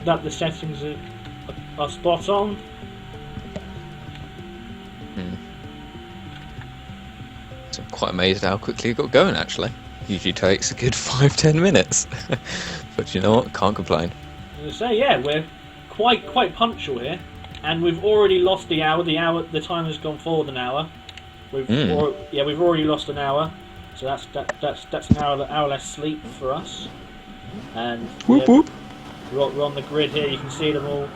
that the settings are spot on. So I'm quite amazed how quickly it got going. Actually, usually takes a good 5-10 minutes, but you know what? Can't complain. So yeah, we're quite punctual here, and we've already lost the hour. The time has gone forward an hour. We've already lost an hour, so that's an hour less sleep for us. And Whoop whoop. We're on the grid here. You can see them all.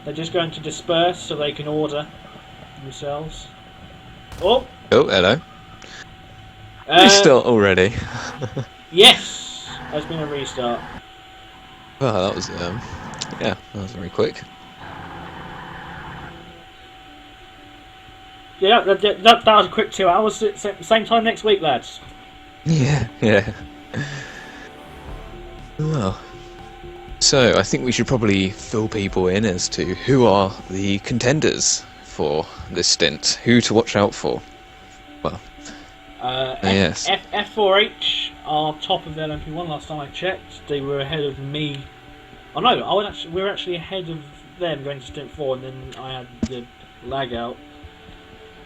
They're just going to disperse so they can order themselves. Oh, hello. Restart already. Yes, there's been a restart. Well, that was that was very quick. Yeah, that was a quick 2 hours. Same time next week, lads. Yeah. Well, so I think we should probably fill people in as to who are the contenders for this stint, who to watch out for. Well, yes. F4H are top of the LMP1 last time I checked. They were ahead of me. Oh no, we were actually ahead of them going to Stint 4, and then I had the lag out.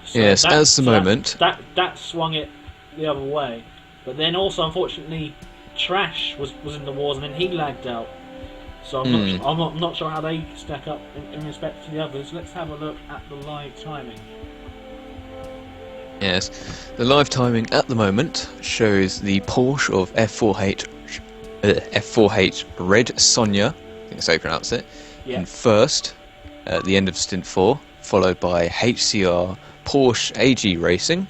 So yes, as the moment. That swung it the other way. But then also, unfortunately, Trash was in the wars, and then he lagged out. So I'm not sure how they stack up in respect to the others. Let's have a look at the live timing. Yes, the live timing at the moment shows the Porsche of F4H Red Sonja, I think that's how you pronounce it, in first at the end of Stint 4, followed by HCR Porsche AG Racing.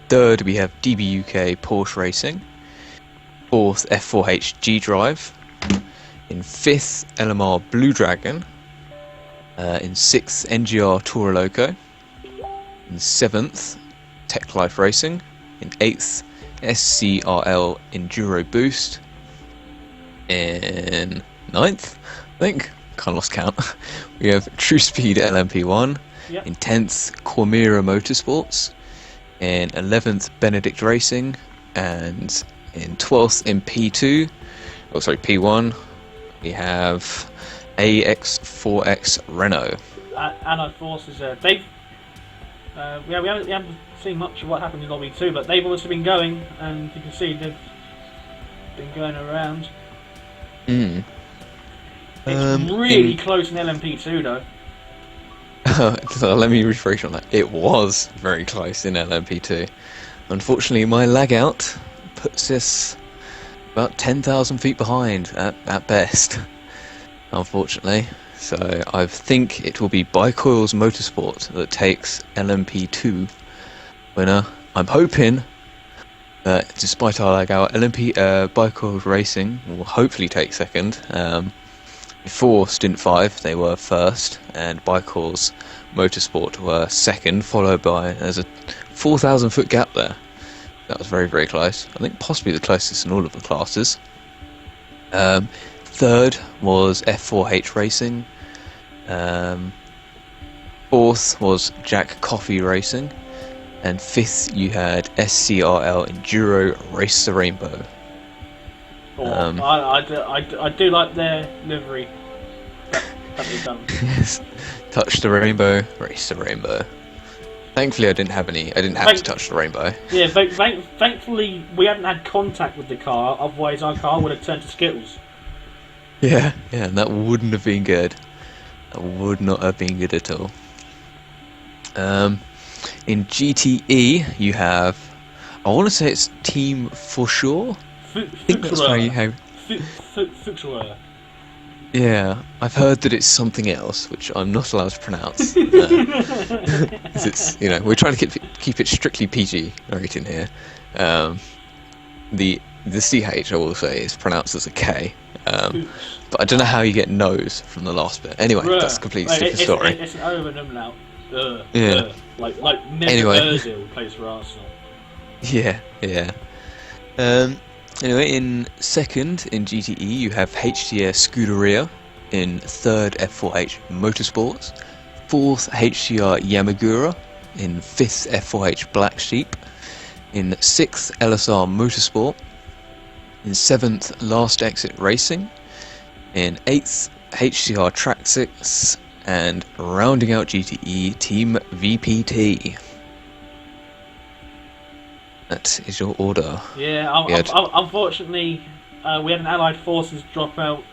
Third we have DBUK Porsche Racing. Fourth F4H G Drive. In fifth LMR Blue Dragon. In sixth NGR Toro Loco. In seventh Tech Life Racing. In eighth SCRL Enduro Boost. In ninth, I think, kind of lost count, we have True Speed LMP1. Yep. In 10th, Quamira Motorsports. In 11th, Benedict Racing. And in 12th, in P1, we have AX4X Renault. Anna Forces, we haven't seen much of what happened in Lobby 2, but they've obviously been going, and you can see they've been going around. It's really close in LMP2 though. So let me rephrase on that. It was very close in LMP2. Unfortunately, my lag out puts us about 10,000 feet behind at best. Unfortunately, so I think it will be Bicoils Motorsport that takes LMP2 winner. I'm hoping that despite our lag out, Bicoils Racing will hopefully take second. Before Stint 5 they were first, and Bicoils Motorsport were second, followed by, there's a 4,000 foot gap there. That was very, very close. I think possibly the closest in all of the classes. Third was F4H Racing. Fourth was Jack Coffee Racing. And fifth you had SCRL Enduro Race the Rainbow. I do like their livery that they've done. Yes. Touch the rainbow, race the rainbow. Thankfully I didn't have to touch the rainbow. Yeah, thankfully we haven't had contact with the car, otherwise our car would have turned to Skittles. Yeah, and that wouldn't have been good. That would not have been good at all. In GTE you have, I want to say it's Team For Sure. I think that's how you have. Yeah, I've heard that it's something else, which I'm not allowed to pronounce. It's, we're trying to keep it strictly PG rating here. The CH, I will say, is pronounced as a K. But I don't know how you get nose from the last bit. Anyway, that's a completely different story. It's an over and umlaut. Yeah. Like Mesut Ozil plays for Arsenal. Yeah. Anyway, in second in GTE you have HDR Scuderia. In third F4H Motorsports. Fourth HCR Yamagura. In fifth F4H Black Sheep. In sixth LSR Motorsport. In seventh Last Exit Racing. In 8th, HCR Track 6. And rounding out GTE, Team VPT. That is your order. Yeah, unfortunately, we had an Allied Forces drop out,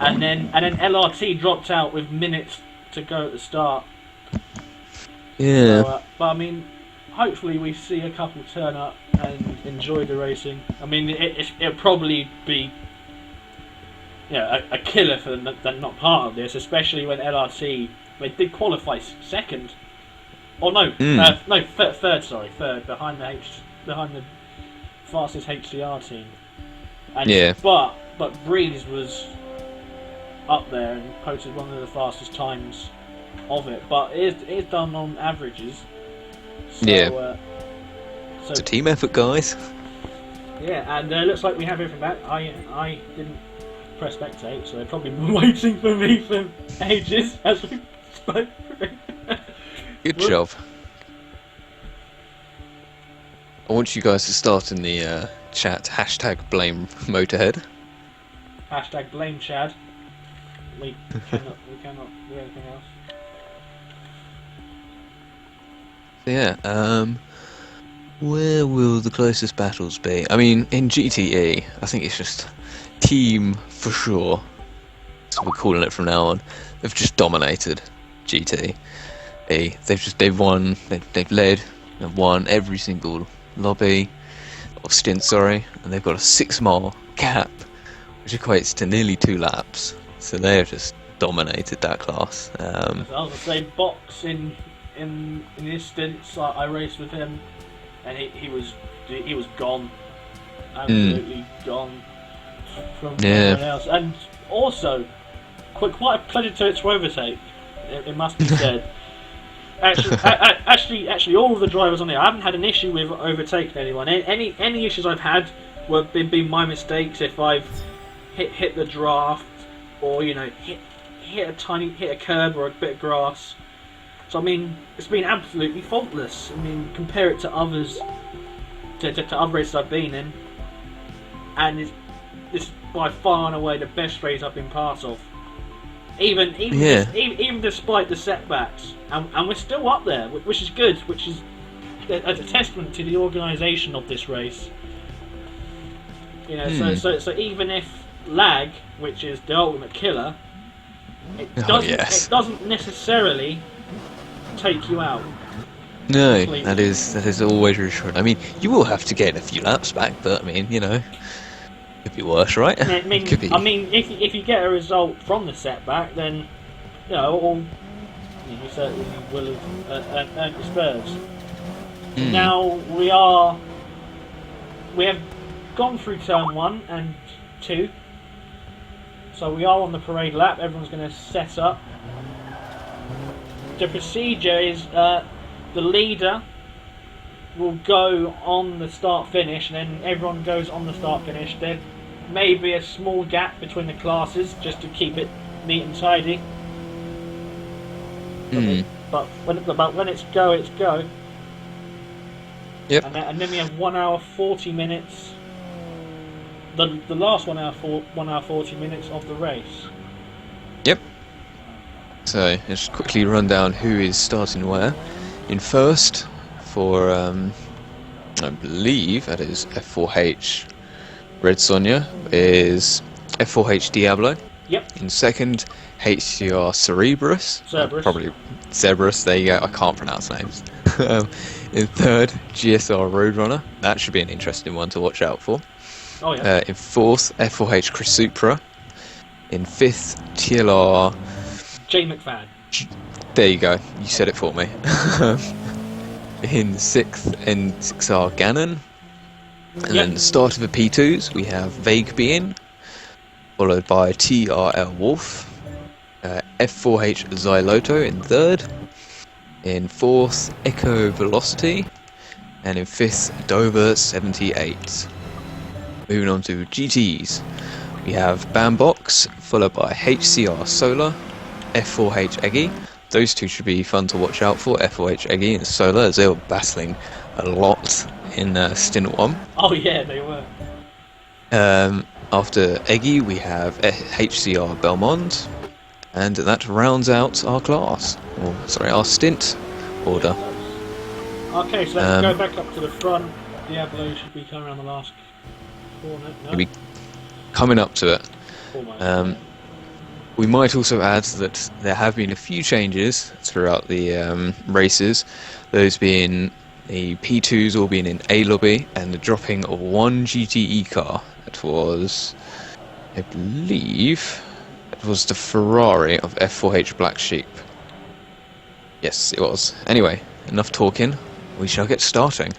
and then LRT dropped out with minutes to go at the start. Yeah. So, but I mean, hopefully we see a couple turn up and enjoy the racing. I mean, it'll probably be, a killer for them that not part of this, especially when LRT they did qualify second. Or no, third behind the fastest HCR team. And Yeah. But Breeze was up there and posted one of the fastest times of it. But it's done on averages. So, Yeah. It's a team effort, guys. Yeah, and looks like we have everything back. I didn't press spectate, so they're probably waiting for me for ages as we spoke. Good job. I want you guys to start in the chat hashtag blame Motorhead. Hashtag blame Chad. We cannot do anything else. So yeah, where will the closest battles be? I mean, in GTE, I think it's just team for sure. So we're calling it from now on. They've just dominated GT. They've won. They've led. They've won every single lobby or stint, sorry, and they've got a 6-mile gap, which equates to nearly 2 laps. So they have just dominated that class. I was gonna say, Box in his stints, I raced with him, and he was gone, absolutely gone from everyone else. And also, quite a pleasure to overtake. It must be said. Actually, all of the drivers on there, I haven't had an issue with overtaking anyone. Any issues I've had were been my mistakes. If I've hit the draft, or hit a curb or a bit of grass. So I mean, it's been absolutely faultless. I mean, compare it to others, to other races I've been in, and it's by far and away the best race I've been part of. Even despite the setbacks, and we're still up there, which is good, which is a testament to the organisation of this race. So even if lag, which is the ultimate killer, it doesn't necessarily take you out. No, completely. that is always reassuring. I mean, you will have to gain a few laps back, but I mean, could be worse, right? I mean, if you get a result from the setback, then you certainly will have earned your spurs. Now we have gone through turn 1 and 2, so we are on the parade lap. Everyone's going to set up. The procedure is the leader will go on the start-finish, and then everyone goes on the start-finish. There may be a small gap between the classes just to keep it neat and tidy. But when it's go, it's go. Yep. And then we have 1 hour 40 minutes. The last 1 hour 40 minutes of the race. Yep. So let's quickly run down who is starting where. In first, for I believe that is F4H Red Sonja, is F4H Diablo. Yep. In second, HCR Cerberus. Probably Cerberus, there you go, I can't pronounce names. In third, GSR Roadrunner. That should be an interesting one to watch out for. Oh yeah. In fourth, F4H Crisupra. In fifth, TLR... J McFadden. There you go, you said it for me. In sixth, N6R Gannon. And then the start of the P2s, we have Vague Being, followed by TRL Wolf. F4H Xyloto in third. In fourth, Echo Velocity. And in fifth, Dover 78. Moving on to GTs, we have Bambox, followed by HCR Solar, F4H Eggy. Those two should be fun to watch out for, F4H Eggy and Solar, as they were battling a lot in Stint 1. Oh yeah, they were. After Eggy, we have HCR Belmont, and that rounds out our class. Or, sorry, our stint order. Okay, so let's go back up to the front. Diablo should be coming around the last corner. No? We'll be coming up to it. Almost. We might also add that there have been a few changes throughout the races, those being the P2s all being in A lobby, and the dropping of one GTE car. That was, I believe, it was the Ferrari of F4H Black Sheep. Yes, it was. Anyway, enough talking. We shall get starting.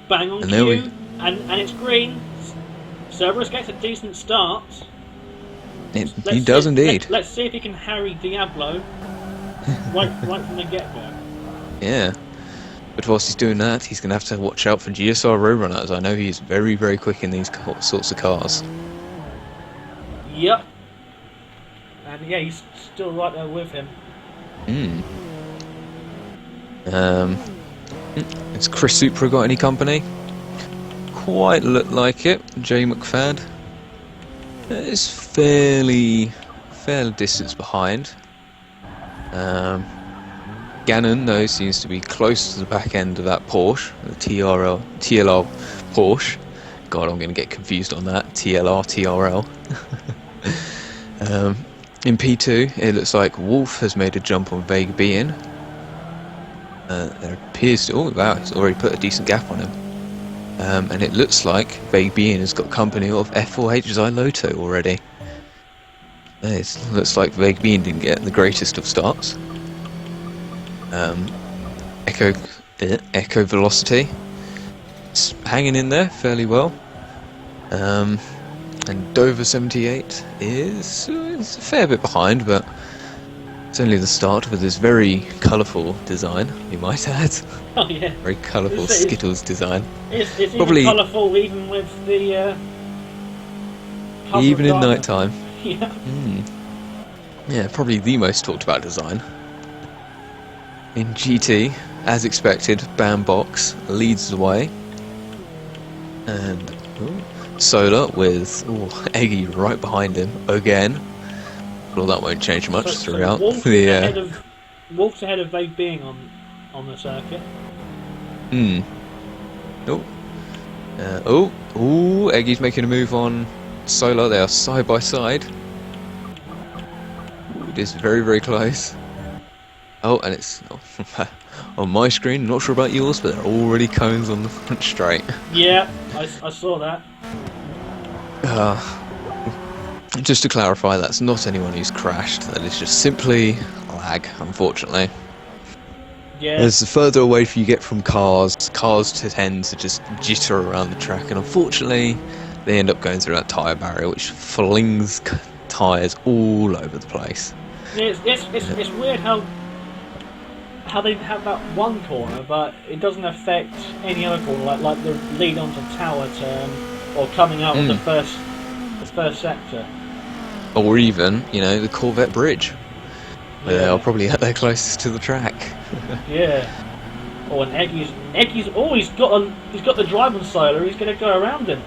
Bang on cue, and it's green. Cerberus gets a decent start. He does indeed. Let's see if he can harry Diablo right from the get-go. Yeah. But whilst he's doing that, he's going to have to watch out for GSR Roadrunners. I know he's very, very quick in these sorts of cars. Yep. And yeah, he's still right there with him. Has Chris Supra got any company? Quite look like it. Jay McFad is fairly distance behind. Gannon, though, seems to be close to the back end of that Porsche, the TLR Porsche. God, I'm going to get confused on that. TLR, TRL. In P2, it looks like Wolf has made a jump on Vague Being. There appears to... Oh, wow, he's already put a decent gap on him. And it looks like Vague Being has got company of F4H Zyloto already. It looks like Vague Being didn't get the greatest of starts. Echo Velocity, it's hanging in there fairly well. And Dover 78 is a fair bit behind, but it's only the start with this very colourful design, you might add. Oh yeah. Very colourful Skittles design. It's probably even colourful even with the... even in night time. Yeah. Yeah, probably the most talked about design. In GT, as expected, Bambox leads the way. And Solar with Eggy right behind him again. Well, that won't change much throughout. Wolf's ahead of Vague Being on the circuit. Eggy's making a move on Solar. They are side by side. It is very, very close. Oh, and it's on my screen. Not sure about yours, but there are already cones on the front straight. Yeah, I saw that. Just to clarify, that's not anyone who's crashed. That is just simply lag, unfortunately. Yeah. As the further away you get from cars tend to just jitter around the track, and unfortunately, they end up going through that tyre barrier, which flings tyres all over the place. Yeah, it's weird how they have that one corner, but it doesn't affect any other corner, like the lead onto Tower Turn or coming out of the first sector. Or even, the Corvette Bridge, where they are probably at their closest to the track. Yeah. Oh, and Eggy's he's got the drive on Solar. He's going to go around him.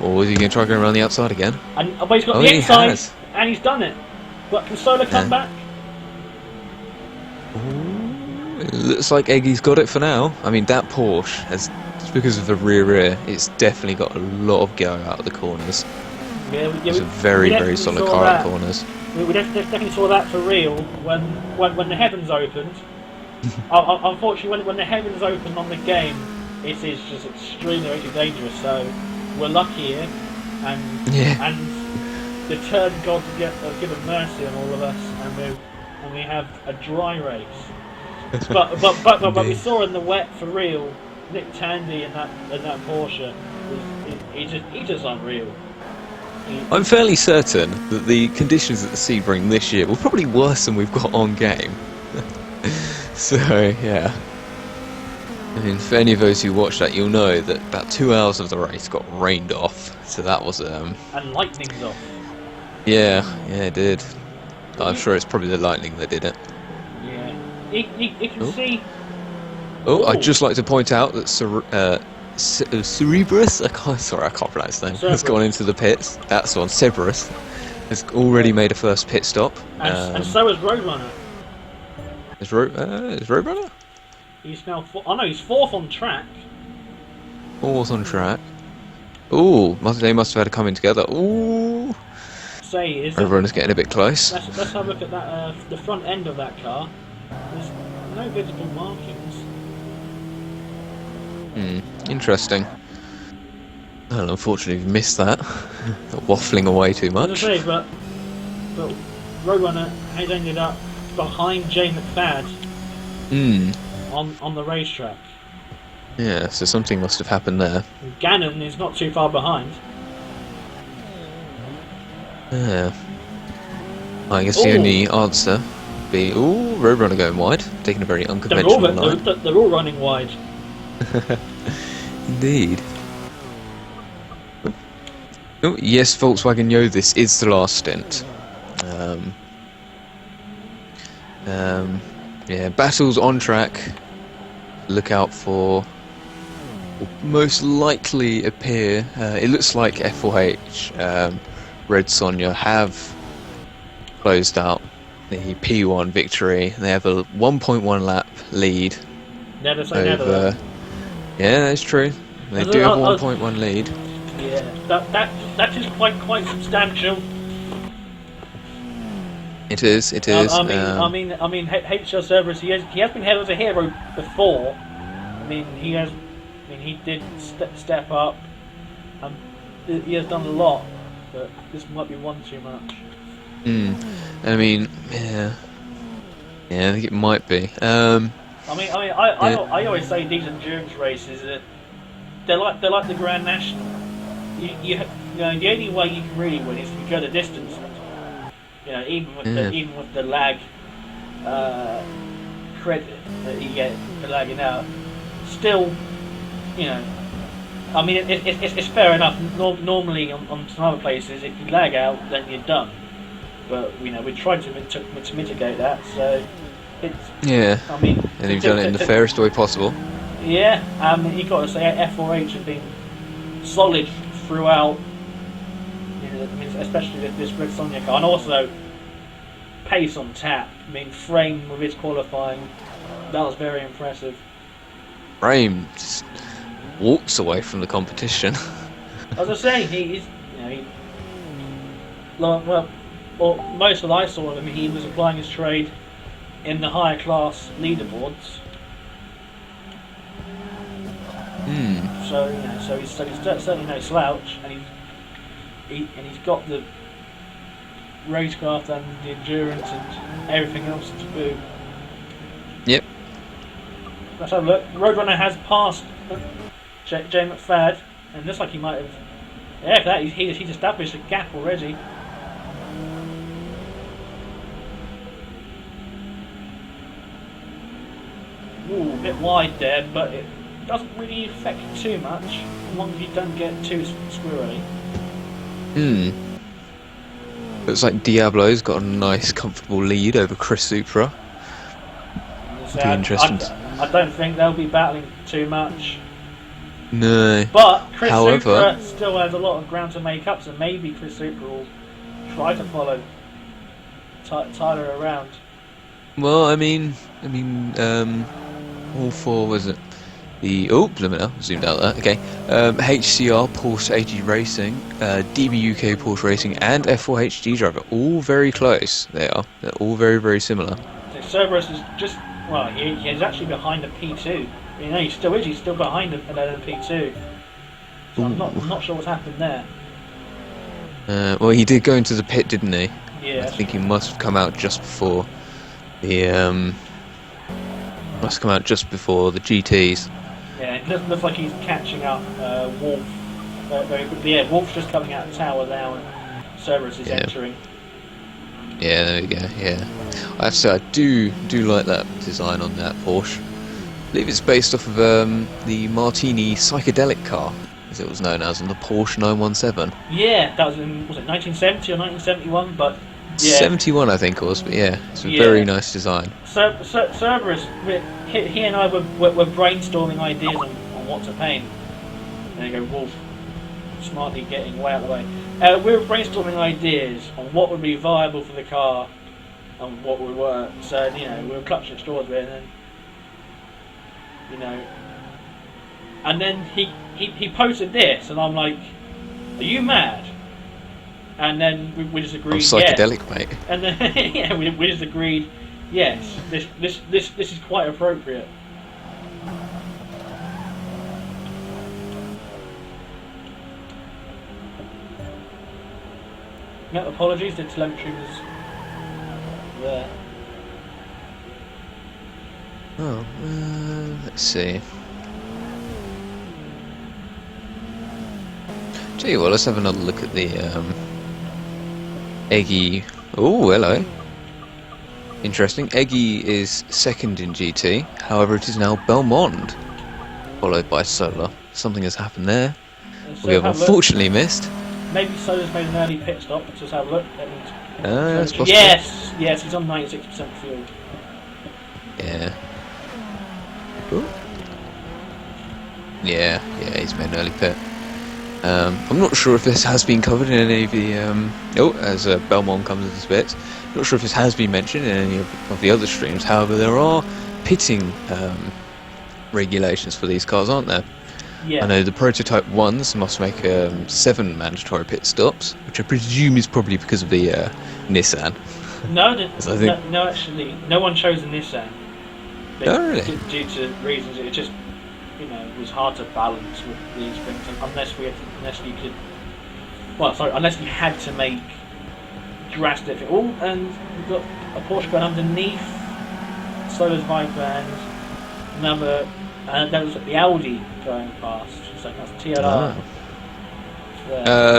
Or is he going to try going around the outside again? But he's got the inside, and he's done it. But can Solar come back? It looks like Eggy's got it for now. I mean, that Porsche has, because of the rear, it's definitely got a lot of go out of the corners. Yeah, it's a very, very solid car out the corners. We definitely saw that for real when the heavens opened. Unfortunately, when the heavens opened on the game, it is just extremely dangerous. So we're lucky here, and the turn gods have given mercy on all of us, and we have a dry race. But we saw in the wet for real. Nick Tandy in that Porsche, he's just unreal. I'm fairly certain that the conditions at the Sebring this year were probably worse than we've got on game. So yeah, I mean, for any of those who watched that, you'll know that about 2 hours of the race got rained off. So that was and lightning's off. Yeah, it did. I'm sure it's probably the lightning that did it. Yeah, you can see. I'd just like to point out that Cerebrus. Sorry, I can't pronounce his name. Has Cerberus. gone into the pits. That's the one. Cerberus has already made a first pit stop. And so is Roadrunner. Is Roadrunner He's now he's fourth on track. fourth on track? Ooh, they must have had a coming together. Ooh, Roadrunner's getting a bit close. Let's have a look at that. The front end of that car. There's no visible markings. Interesting. Well, unfortunately, we've missed that. Waffling away too much. As I say, but Roadrunner has ended up behind Jay McFadden on the racetrack. Yeah, so something must have happened there. Gannon is not too far behind. Yeah. I guess the only answer would be, Roadrunner going wide, taking a very unconventional line. They're all running wide. Indeed. Oh, yes, Volkswagen Yo, this is the last stint. Yeah, battles on track. Look out for. Will most likely appear. It looks like F4H, Red Sonja have closed out the P1 victory. They have a 1.1 lap lead. Never say never. Yeah, that's true. They do have a 1.1 lead. Yeah, that is quite substantial. It is. I mean, HL Cerberus, he has been hailed as a hero before. He did step up. He has done a lot, but this might be one too much. I mean, yeah, I think it might be. I always say these endurance races they're like the Grand National. You know, the only way you can really win is if you go the distance. You know, even with the lag credit that you get for lagging out, still, you know, I mean, it's fair enough. Normally on some other places, if you lag out, then you're done. But you know, we tried to mitigate that, so it's. Yeah. I mean, and you've done it in the fairest way possible. Yeah, you've got to say F4H have been solid throughout. You know, I mean, especially this Red Sonja car, and also pace on tap. I mean, Frame with his qualifying, that was very impressive. Frame just walks away from the competition. As I say, most of what I saw of him, he was applying his trade in the higher class leaderboards. So he's certainly no slouch, and he's got the racecraft and the endurance and everything else to boot. Yep. Let's have a look. Roadrunner has passed Jay McFadden, and looks like he might have. Yeah, for that he's established a gap already. Ooh, a bit wide there, but it doesn't really affect too much, as long as you don't get too squirrely. Looks like Diablo's got a nice, comfortable lead over Chris Supra. So Be interesting. I don't think they'll be battling too much. No. But Chris However, Supra still has a lot of ground to make up, so maybe Chris Supra will try to follow Tyler around. well, I mean, all four was it? Blimina, zoomed out there. Okay, HCR, Porsche AG Racing, DB UK Porsche Racing, and F4HG Driver, all very close. They are. They're all very, very similar. So Cerberus is just he's actually behind the P2. You know, he still is. He's still behind the P2. So I'm not sure what's happened there. Well, he did go into the pit, didn't he? Yeah. I think he must have come out just before the GTs. Yeah, it looks like he's catching up Wolf very quickly. Yeah, Wolf's just coming out of the tower now, and Cerberus is entering. Yeah, there we go. Yeah, I have to say I do like that design on that Porsche. I believe it's based off of the Martini psychedelic car, as it was known as, in the Porsche 917. Yeah, that was it 1970 or 1971? But yeah. 71, I think it was. But yeah, it's a very nice design. Cerberus, he and I were brainstorming ideas on what to paint, There you go, Wolf. Smartly getting way out of the way. We're brainstorming ideas on what would be viable for the car and what would work. So, you know, we were clutching at straws a bit, and then, you know, and then he posted this, and I'm like, "Are you mad?" And then we just agreed. Psychedelic, yes. mate. And then yeah, we just agreed. Yes, this is quite appropriate. Yeah, apologies, the telemetry was there. Oh, let's see. Tell you what, let's have another look at the Eggy. Oh, hello. Interesting. Eggy is second in GT. However, it is now Belmont, followed by Solar. Something has happened there. So We have unfortunately missed. Maybe Solar's made an early pit stop. Let's just have a look. That's possible. Yes, he's on 96% fuel. Yeah. Ooh. Yeah, he's made an early pit. I'm not sure if this has been covered in any of the as Belmont comes into this bit. Not sure if this has been mentioned in any of the other streams. However, there are pitting regulations for these cars, aren't there? Yeah. I know the prototype ones must make 7 mandatory pit stops, which I presume is probably because of the Nissan. No, actually, no one chose the Nissan. Oh, really? Due to reasons, it just, you know, it was hard to balance with these things, unless you had to make drastic. Oh, and we've got a Porsche going underneath Solar's Viper and another. That was the Audi going past. So that's TLR.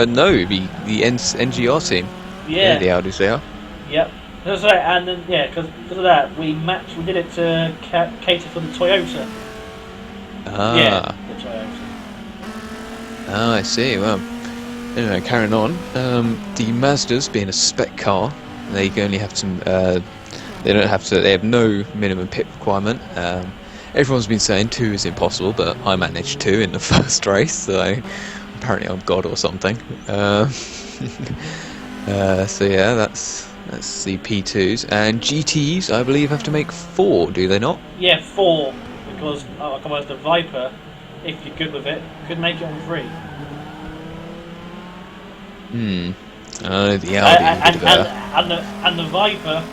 No, the NGR team. Yeah, the Audis there. Yep. That's right, and then because of that, we did it to cater for the Toyota. Yeah, the Toyota. Ah, I see. Well, anyway, carrying on. The Mazdas, being a spec car, they only have some. They don't have to. They have no minimum pit requirement. Everyone's been saying 2 is impossible, but I managed 2 in the first race, so apparently I'm God or something. So yeah, that's the P2s. And GTs, I believe, have to make 4, do they not? Yeah, 4, because otherwise the Viper, if you're good with it, could make it on 3. The Audi and the Viper,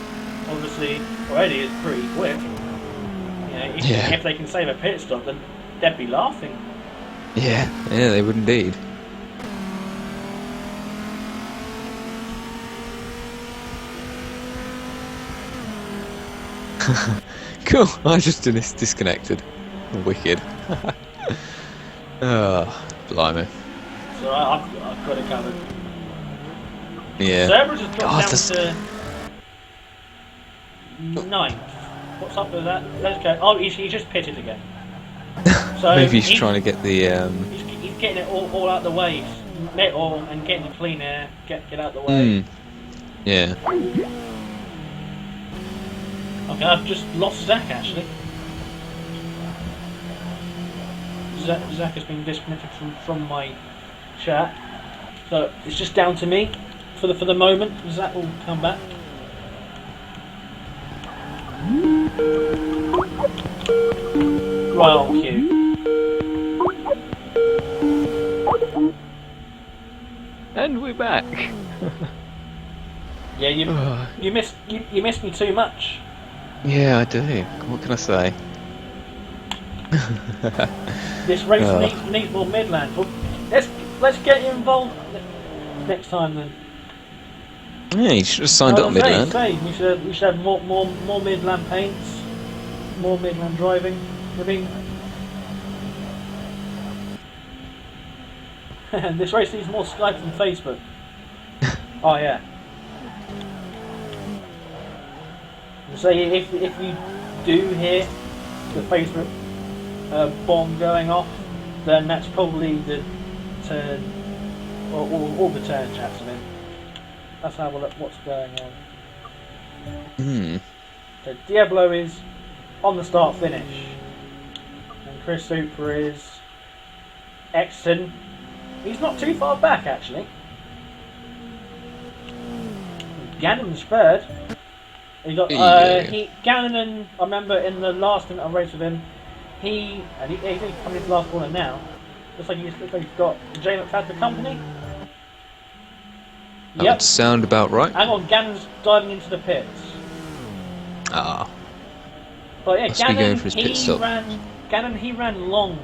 obviously, already is pretty quick. If they can save a pit stop, then they'd be laughing. Yeah, they would indeed. Cool, I just disconnected. Wicked. Oh, blimey. So I've got it covered. Yeah. Sebring just dropped down to 9th. What's up with that? Let's go. Oh, he just pitted again. So maybe he's trying to get the. He's getting it all out the way. Let all and getting the clean air. Get out the way. Yeah. Okay, I've just lost Zach actually. Zach has been disconnected from my chat, so it's just down to me for the moment. Zach will come back. Right on cue. And we're back. Yeah, you missed me too much. Yeah, I do. What can I say? This race needs more Midland. Well, let's get you involved next time then. Yeah, you should have signed up Midland. We should have more Midland paints, more Midland driving. I mean, this race needs more Skype and Facebook. Oh yeah. So if you do hear the Facebook bomb going off, then that's probably the turn, or all the turn chats. I mean, let's have a look what's going on. So Diablo is on the start finish, and Chris Super is Exton, he's not too far back actually. Gannon's third. He got Gannon. I remember in the last time I raced with him, he's coming into the last corner now. Looks like he's got Jay McFadden the company. That would sound about right. Hang on, Gannon's diving into the pits. Ah. But yeah, Must be going for his pit stop. Gannon ran long,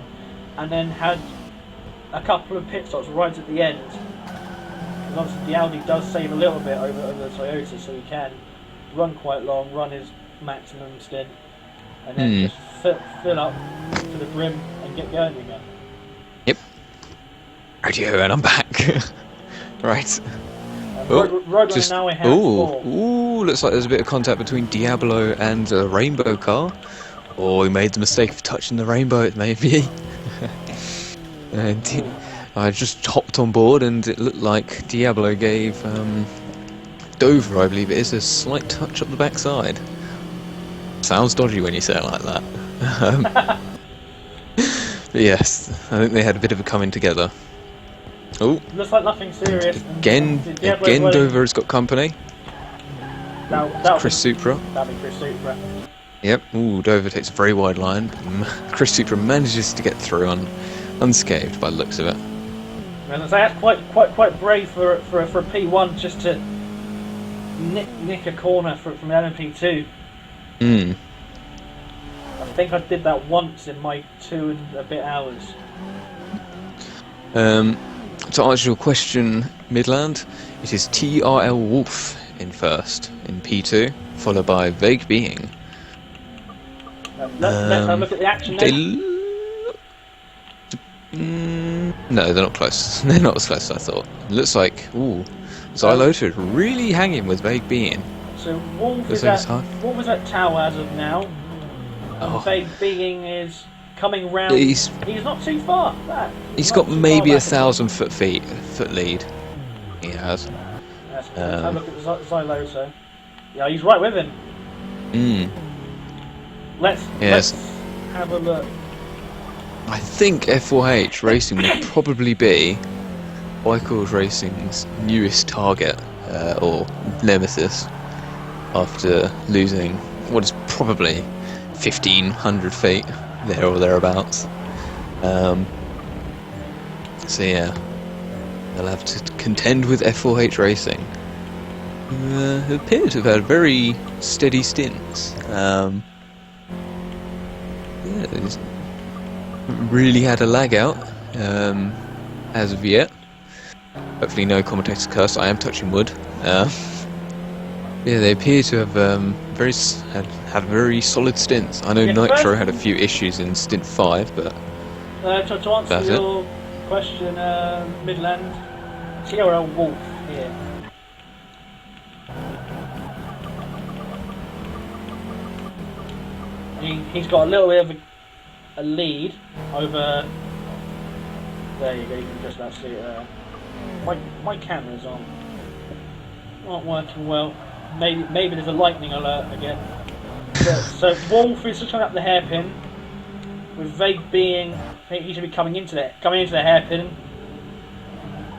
and then had a couple of pit stops right at the end. And obviously the Audi does save a little bit over the Toyota, so he can run quite long, run his maximum stint, and then just fill up to the brim and get going again. Yep. Radio, and I'm back. Right. Looks like there's a bit of contact between Diablo and a rainbow car. Or he made the mistake of touching the rainbow, maybe. And I just hopped on board, and it looked like Diablo gave Dover, I believe it is, a slight touch up the backside. Sounds dodgy when you say it like that. But yes, I think they had a bit of a coming together. Oh, looks like nothing serious. Again, Dover has got company. Chris Supra. That'll be Chris Supra. Yep. Ooh, Dover takes a very wide line. Chris Supra manages to get through unscathed by the looks of it. And that's quite brave for a P1 just to nick a corner from LMP2. I think I did that once in my 2 and a bit hours. To answer your question, Midland, it is TRL Wolf in first, in P2, followed by Vague Being. Let's have a look at the action no, they're not close. They're not as close as I thought. It looks like, Xylota is really hanging with Vague Being. So Wolf is at Tower as of now. And Vague Being is coming round. He's not too far back. He's got maybe 1,000 foot lead. He has. Let's have a look at Xylota. Yeah, he's right with him. Let's have a look. I think F4H Racing will probably be Bicycles Racing's newest target, or nemesis, after losing what is probably 1,500 feet, there or thereabouts. So yeah, they'll have to contend with F4H Racing, who appear to have had very steady stints. Really had a lag out as of yet. Hopefully no commentator's curse. I am touching wood. Yeah, they appear to have had very solid stints. I know Nitro had a few issues in stint 5, but to answer your question, Midland, TRL Wolf here. He's got a little bit of a lead over. There you go. You can just about see it there. My camera's on. Not working well. Maybe there's a lightning alert again. So Wolf is just coming up the hairpin. With Vague Being, he should be coming into the hairpin.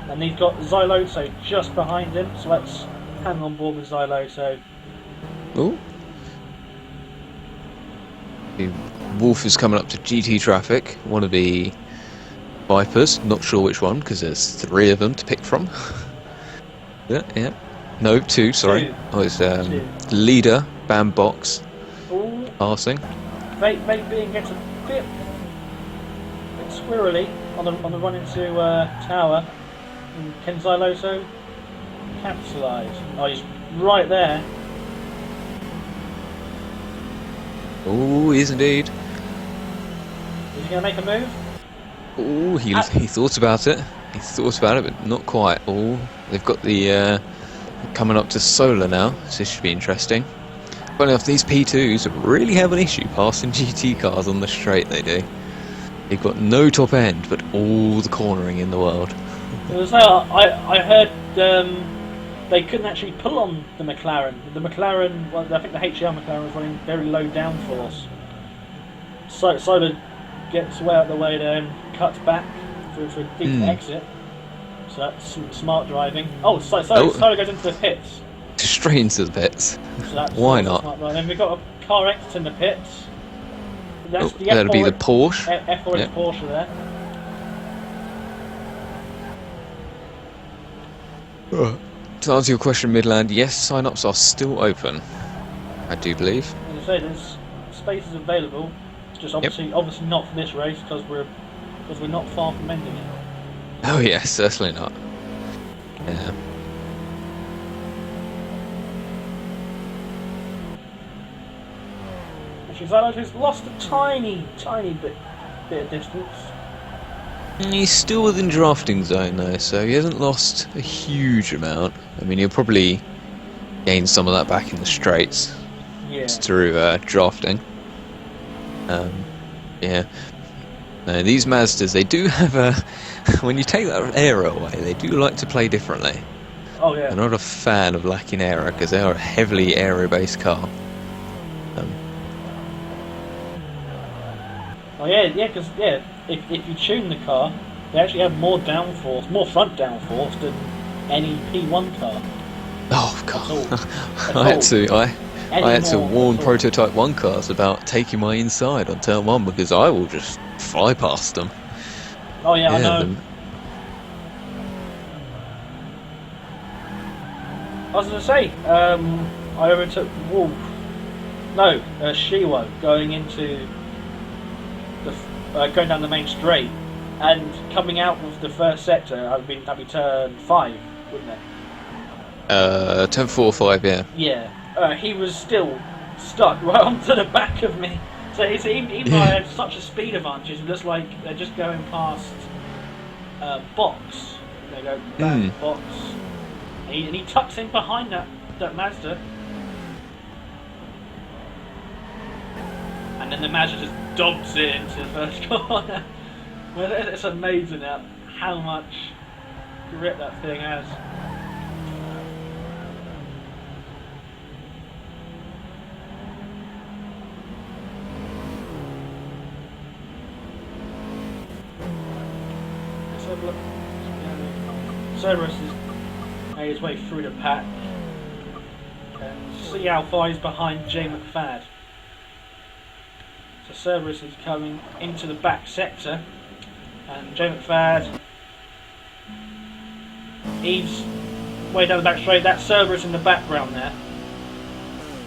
And he's got Xyloto just behind him. So let's hang on board with Xyloto. Ooh. Wolf is coming up to GT traffic, one of the Vipers, not sure which one because there's 3 of them to pick from. Yeah. No, 2, sorry. Two. Oh, it's leader, Bambox, passing. Vague Being gets a bit squirrely on the run into Tower. And can Xyloto capitalise? Oh, he's right there. Oh, he is indeed. Is he going to make a move? Oh, he thought about it. He thought about it, but not quite. Oh, they've got the coming up to Solar now, so this should be interesting. Funny enough, these P2s really have an issue passing GT cars on the straight. They do. They've got no top end, but all the cornering in the world. So I heard they couldn't actually pull on the McLaren. The McLaren, well, I think the HL McLaren was running very low downforce. So Solar gets way out of the way there and cuts back for a deep exit. So that's some smart driving. Oh, so goes into the pits. Straight into the pits. So that's Why also not? smart driving. We've got a car exit in the pits. That's the That'll be the Porsche. F4 Yep. Porsche there. To answer your question, Midland, yes, sign-ups are still open. I do believe. As I say, there's spaces available. It's just obviously not for this race because we're not far from ending it. Oh yes, certainly not. Yeah. Actually, Zalo's lost a tiny bit of distance. He's still within drafting zone though, so he hasn't lost a huge amount. I mean, he'll probably gain some of that back in the straights. Yeah. Through drafting. Yeah. No, these Mazdas, they do have a... when you take that aero away, they do like to play differently. Oh yeah. I'm not a fan of lacking aero, because they are a heavily aero-based car. Oh yeah, because if you tune the car, they actually have more downforce, more front downforce than any P1 car. Oh god. I had to warn Prototype 1 cars about taking my inside on turn 1 because I will just fly past them. Oh yeah, I know. I was going to say, I overtook Shiwo going into going down the main straight and coming out with the first sector. That'd be turn 5, wouldn't it? Turn 4 or 5, yeah. Yeah. He was still stuck right onto the back of me. So it's, even though I had such a speed advantage, it looks like they're just going past box. They go back box, and he tucks in behind that Mazda, and then the Mazda just dumps it into the first corner. Well, it's amazing how much grip that thing has. Cerberus has made his way through the pack and see how far he's behind Jay McFadden. So Cerberus is coming into the back sector and Jay McFadden, he's way down the back straight. That's Cerberus in the background there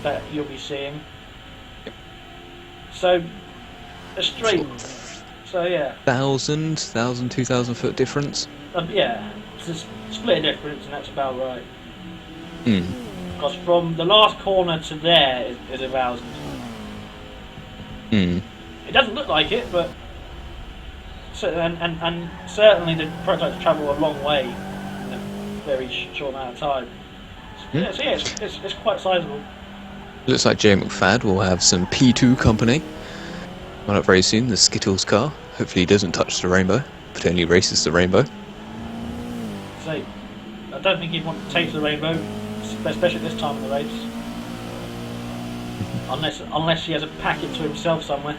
that you'll be seeing. So a straight. So yeah. 2,000 foot difference? Yeah, it's a split difference and that's about right. Hmm. Because from the last corner to there is 1,000. Hmm. It doesn't look like it, but and certainly the prototypes travel a long way in a very short amount of time. So, yeah, so yeah, it's quite sizable. Looks like Jay McFadden will have some P2 company. Well, not very soon, the Skittles car. Hopefully he doesn't touch the rainbow, but only races the rainbow. So, I don't think he'd want to taste the rainbow, especially at this time of the race. Unless he has a packet to himself somewhere.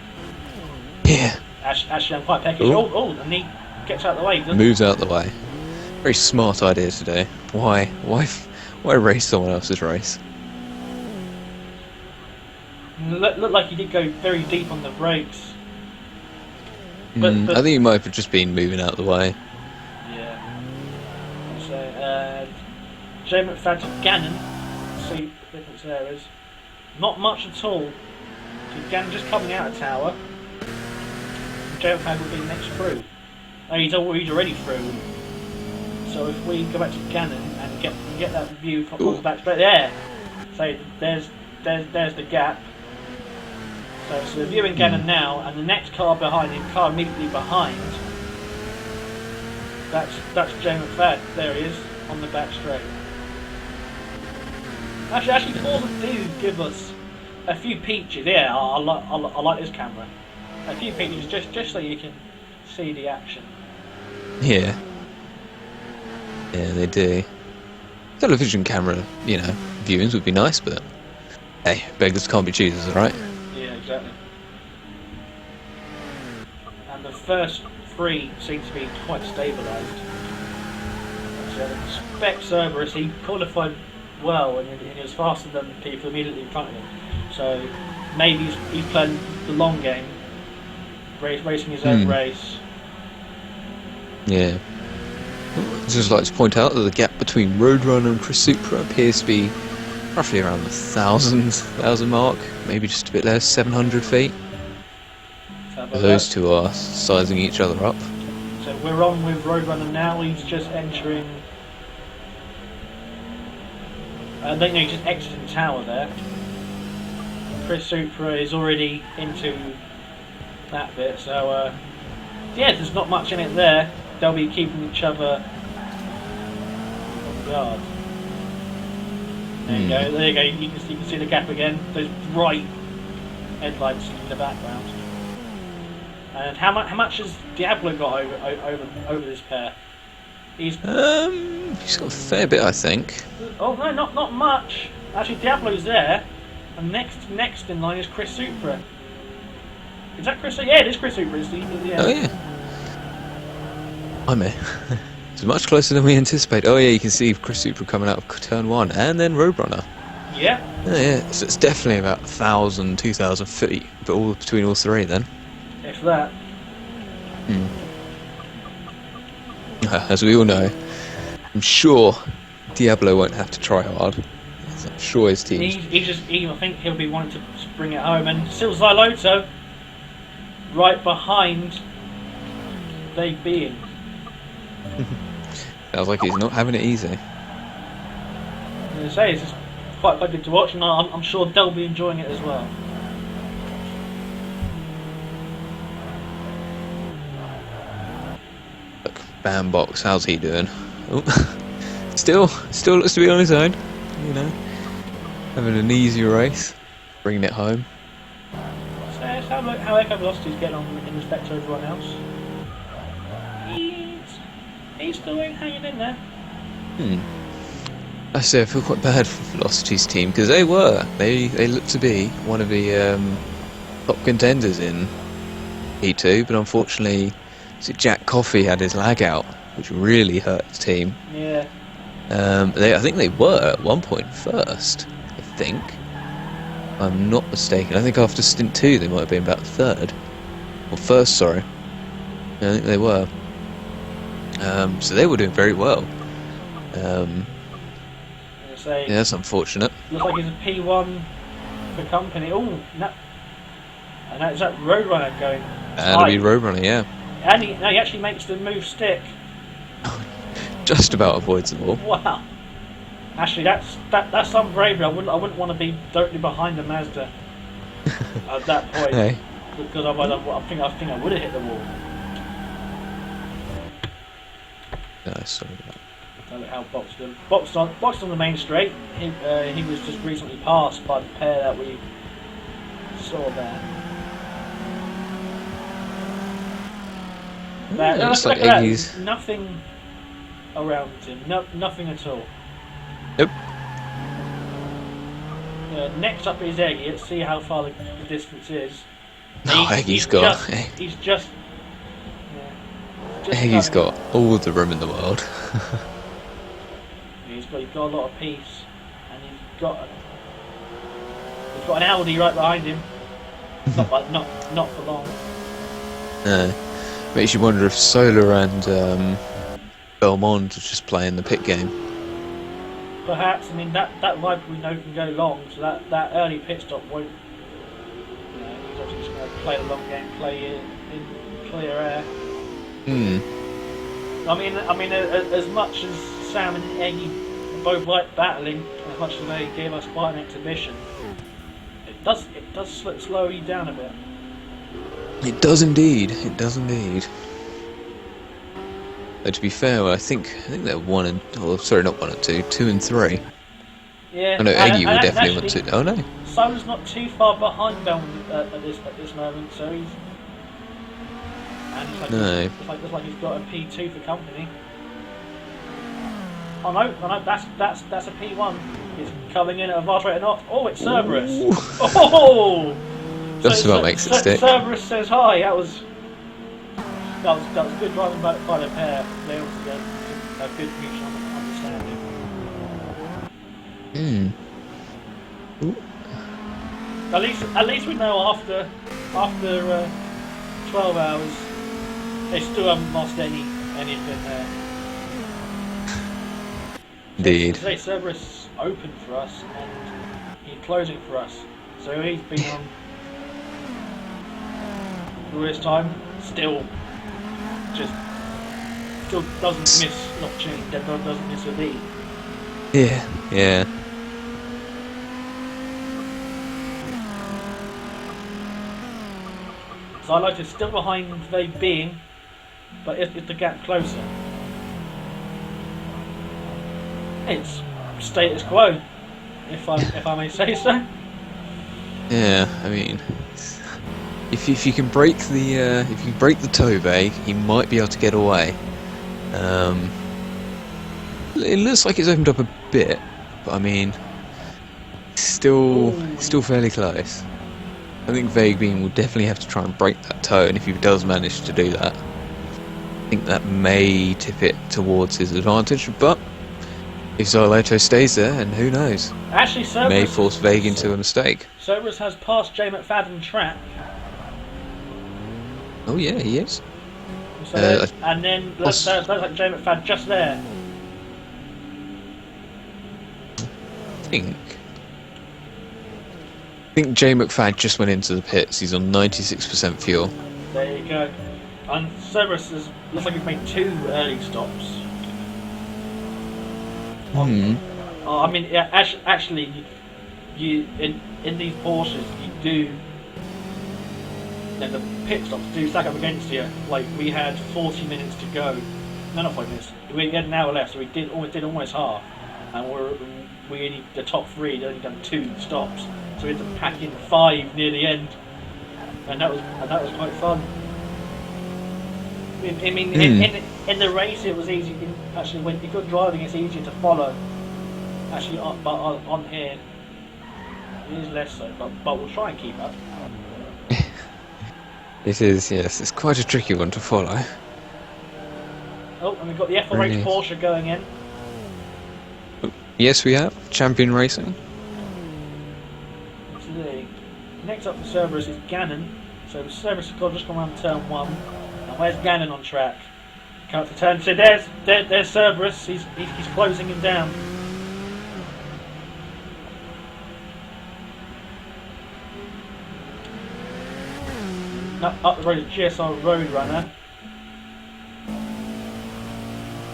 Yeah. Actually, I'm quite peckish. Oh, and he gets out of the way. Moves out of the way. Very smart idea today. Why race someone else's race? Looked like he did go very deep on the brakes. But I think he might have just been moving out of the way. Yeah. So, Jay McFadden to Gannon. See the difference there is. Not much at all. So Gannon just coming out of tower. Jay McFadden will be next through. Oh, he's already through. So if we go back to Gannon and get that view from the back straight there. So there's the gap. So we're viewing Gannon now, and the next car behind him, car immediately behind, that's Jay McFadden. There he is, on the back straight. Actually, Forza do give us a few peaches. Yeah, I like this camera. A few peaches, just so you can see the action. Yeah. Yeah, they do. Television camera, viewings would be nice, but hey, beggars can't be choosers, right? Yeah, exactly. And the first 3 seems to be quite stabilised. So I expect Cerberus, he qualified well and he was faster than people immediately in front of him. So maybe he's playing the long game, racing his own race. Yeah. I'd just like to point out that the gap between Roadrunner and Chris Supra appears to be roughly around the 1,000 mark, maybe just a bit less, 700 feet. Those two are sizing each other up. So we're on with Roadrunner now. He's just entering. He's just exiting Tower there. Chris Supra is already into that bit, so yeah, there's not much in it there. They'll be keeping each other on guard. There you go. There you go. You can see the gap again. Those bright headlights in the background. And how much has Diablo got over this pair? He's got a fair bit, I think. Oh no, not much. Actually, Diablo's there, and next in line is Chris Supra. Is that Chris? Yeah, it is Chris Supra. Oh yeah. I mean, it's much closer than we anticipated. Oh yeah, you can see Chris Supra coming out of turn 1, and then Roadrunner. Yeah. Oh, yeah, so it's definitely about 1,000, 2,000 feet, but all between all three then. If that. As we all know, I'm sure Diablo won't have to try hard. I'm sure his team. I think he'll be wanting to bring it home, and still Xyloto right behind they being. Sounds like he's not having it easy. As I say, it's just quite good to watch, and I'm sure they'll be enjoying it as well. Look, Bambox, how's he doing? Oh. Still looks to be on his own, you know, having an easy race, bringing it home. So how Echo Velocity's getting on in respect to everyone else. He's still hanging in there. I say I feel quite bad for Velocity's team because they looked to be one of the top contenders in E2, but unfortunately, Jack Coffey had his lag out, which really hurt the team. Yeah. I think they were at one point first. I think, if I'm not mistaken. I think after Stint 2 they might have been about third or first. Sorry, I think they were. So they were doing very well. Yeah, that's unfortunate. Looks like he's a P1 for company. Oh, no. And is that Roadrunner going? That'll be Roadrunner, yeah. And he actually makes the move stick. Just about avoids them all. Wow. Actually, that's some bravery. I wouldn't want to be directly behind the Mazda at that point. Hey. Because otherwise I think I would have hit the wall. No, sorry about that. Look how boxed on the main straight. He was just recently passed by the pair that we saw there. Looks like Eggy's. Nothing around him. Nothing at all. Nope. Next up is Eggy. Let's see how far the distance is. Eggy's got all the room in the world. He's got a lot of peace, and he's got an Audi right behind him. not for long. Makes you wonder if Solar and Belmont are just playing the pit game. Perhaps. I mean that Viper we know can go long, so that early pit stop won't. You know, he's obviously just going to play the long game, play in clear air. I mean, as much as Sam and Eggy both like battling, as much as they gave us quite an exhibition, it does slow you down a bit. It does indeed. It does indeed. But to be fair, I think they're not 1 and 2, 2 and 3. Yeah. I know Eggy will definitely want to. Oh no. Solar's not too far behind Belmont at this moment, so he's. And it's like he's got a P2 for company. Oh no, that's a P1. He's coming in at a vast rate of knots. Oh, it's Cerberus. Ooh. Oh! Just about makes it stick. Cerberus says hi. That was. that was good driving by the pair. They obviously had a good mutual understanding. At least we know after 12 hours they still haven't lost anything there. Indeed. Today Cerberus opened for us and he's closing for us. So he's been on all this time, still doesn't miss an opportunity, doesn't miss a lead. Yeah. So I like to still behind VEC being, but is the gap closer? It's status quo, if I may say so. Yeah, I mean, if you can break the toe VEC, he might be able to get away. It looks like it's opened up a bit, but I mean, still fairly close. I think VEC Bean will definitely have to try and break that toe, and if he does manage to do that, I think that may tip it towards his advantage. But if Xyloto stays there, and who knows, actually, Cerberus may force VEC into a mistake. Cerberus has passed J McFadden track. Oh yeah, he is. So and then that's like J McFadden just there. I think J McFadden just went into the pits. He's on 96% fuel. There you go. And Cerberus looks like he's made 2 early stops. I mean, yeah, actually, you in these Porsches, you do. The pit stops do stack up against you. Like we had 40 minutes to go. No, not 5 minutes. We had an hour left, so we did almost half, and we only the top 3 had only done 2 stops, so we had to pack in 5 near the end, and that was quite fun. I mean, in the race it was easy. Actually, when you're good driving, it's easier to follow. Actually, but on here it is less so. But we'll try and keep up. It is, yes. It's quite a tricky one to follow. Oh, and we've got the FRH Porsche going in. Yes, we have. Champion Racing. Absolutely. Next up for Cerberus is Gannon. So Cerberus has just gone around turn 1. And where's Gannon on track? Come up to turn 2. There's Cerberus. He's closing him down. Up the road is GSR Roadrunner.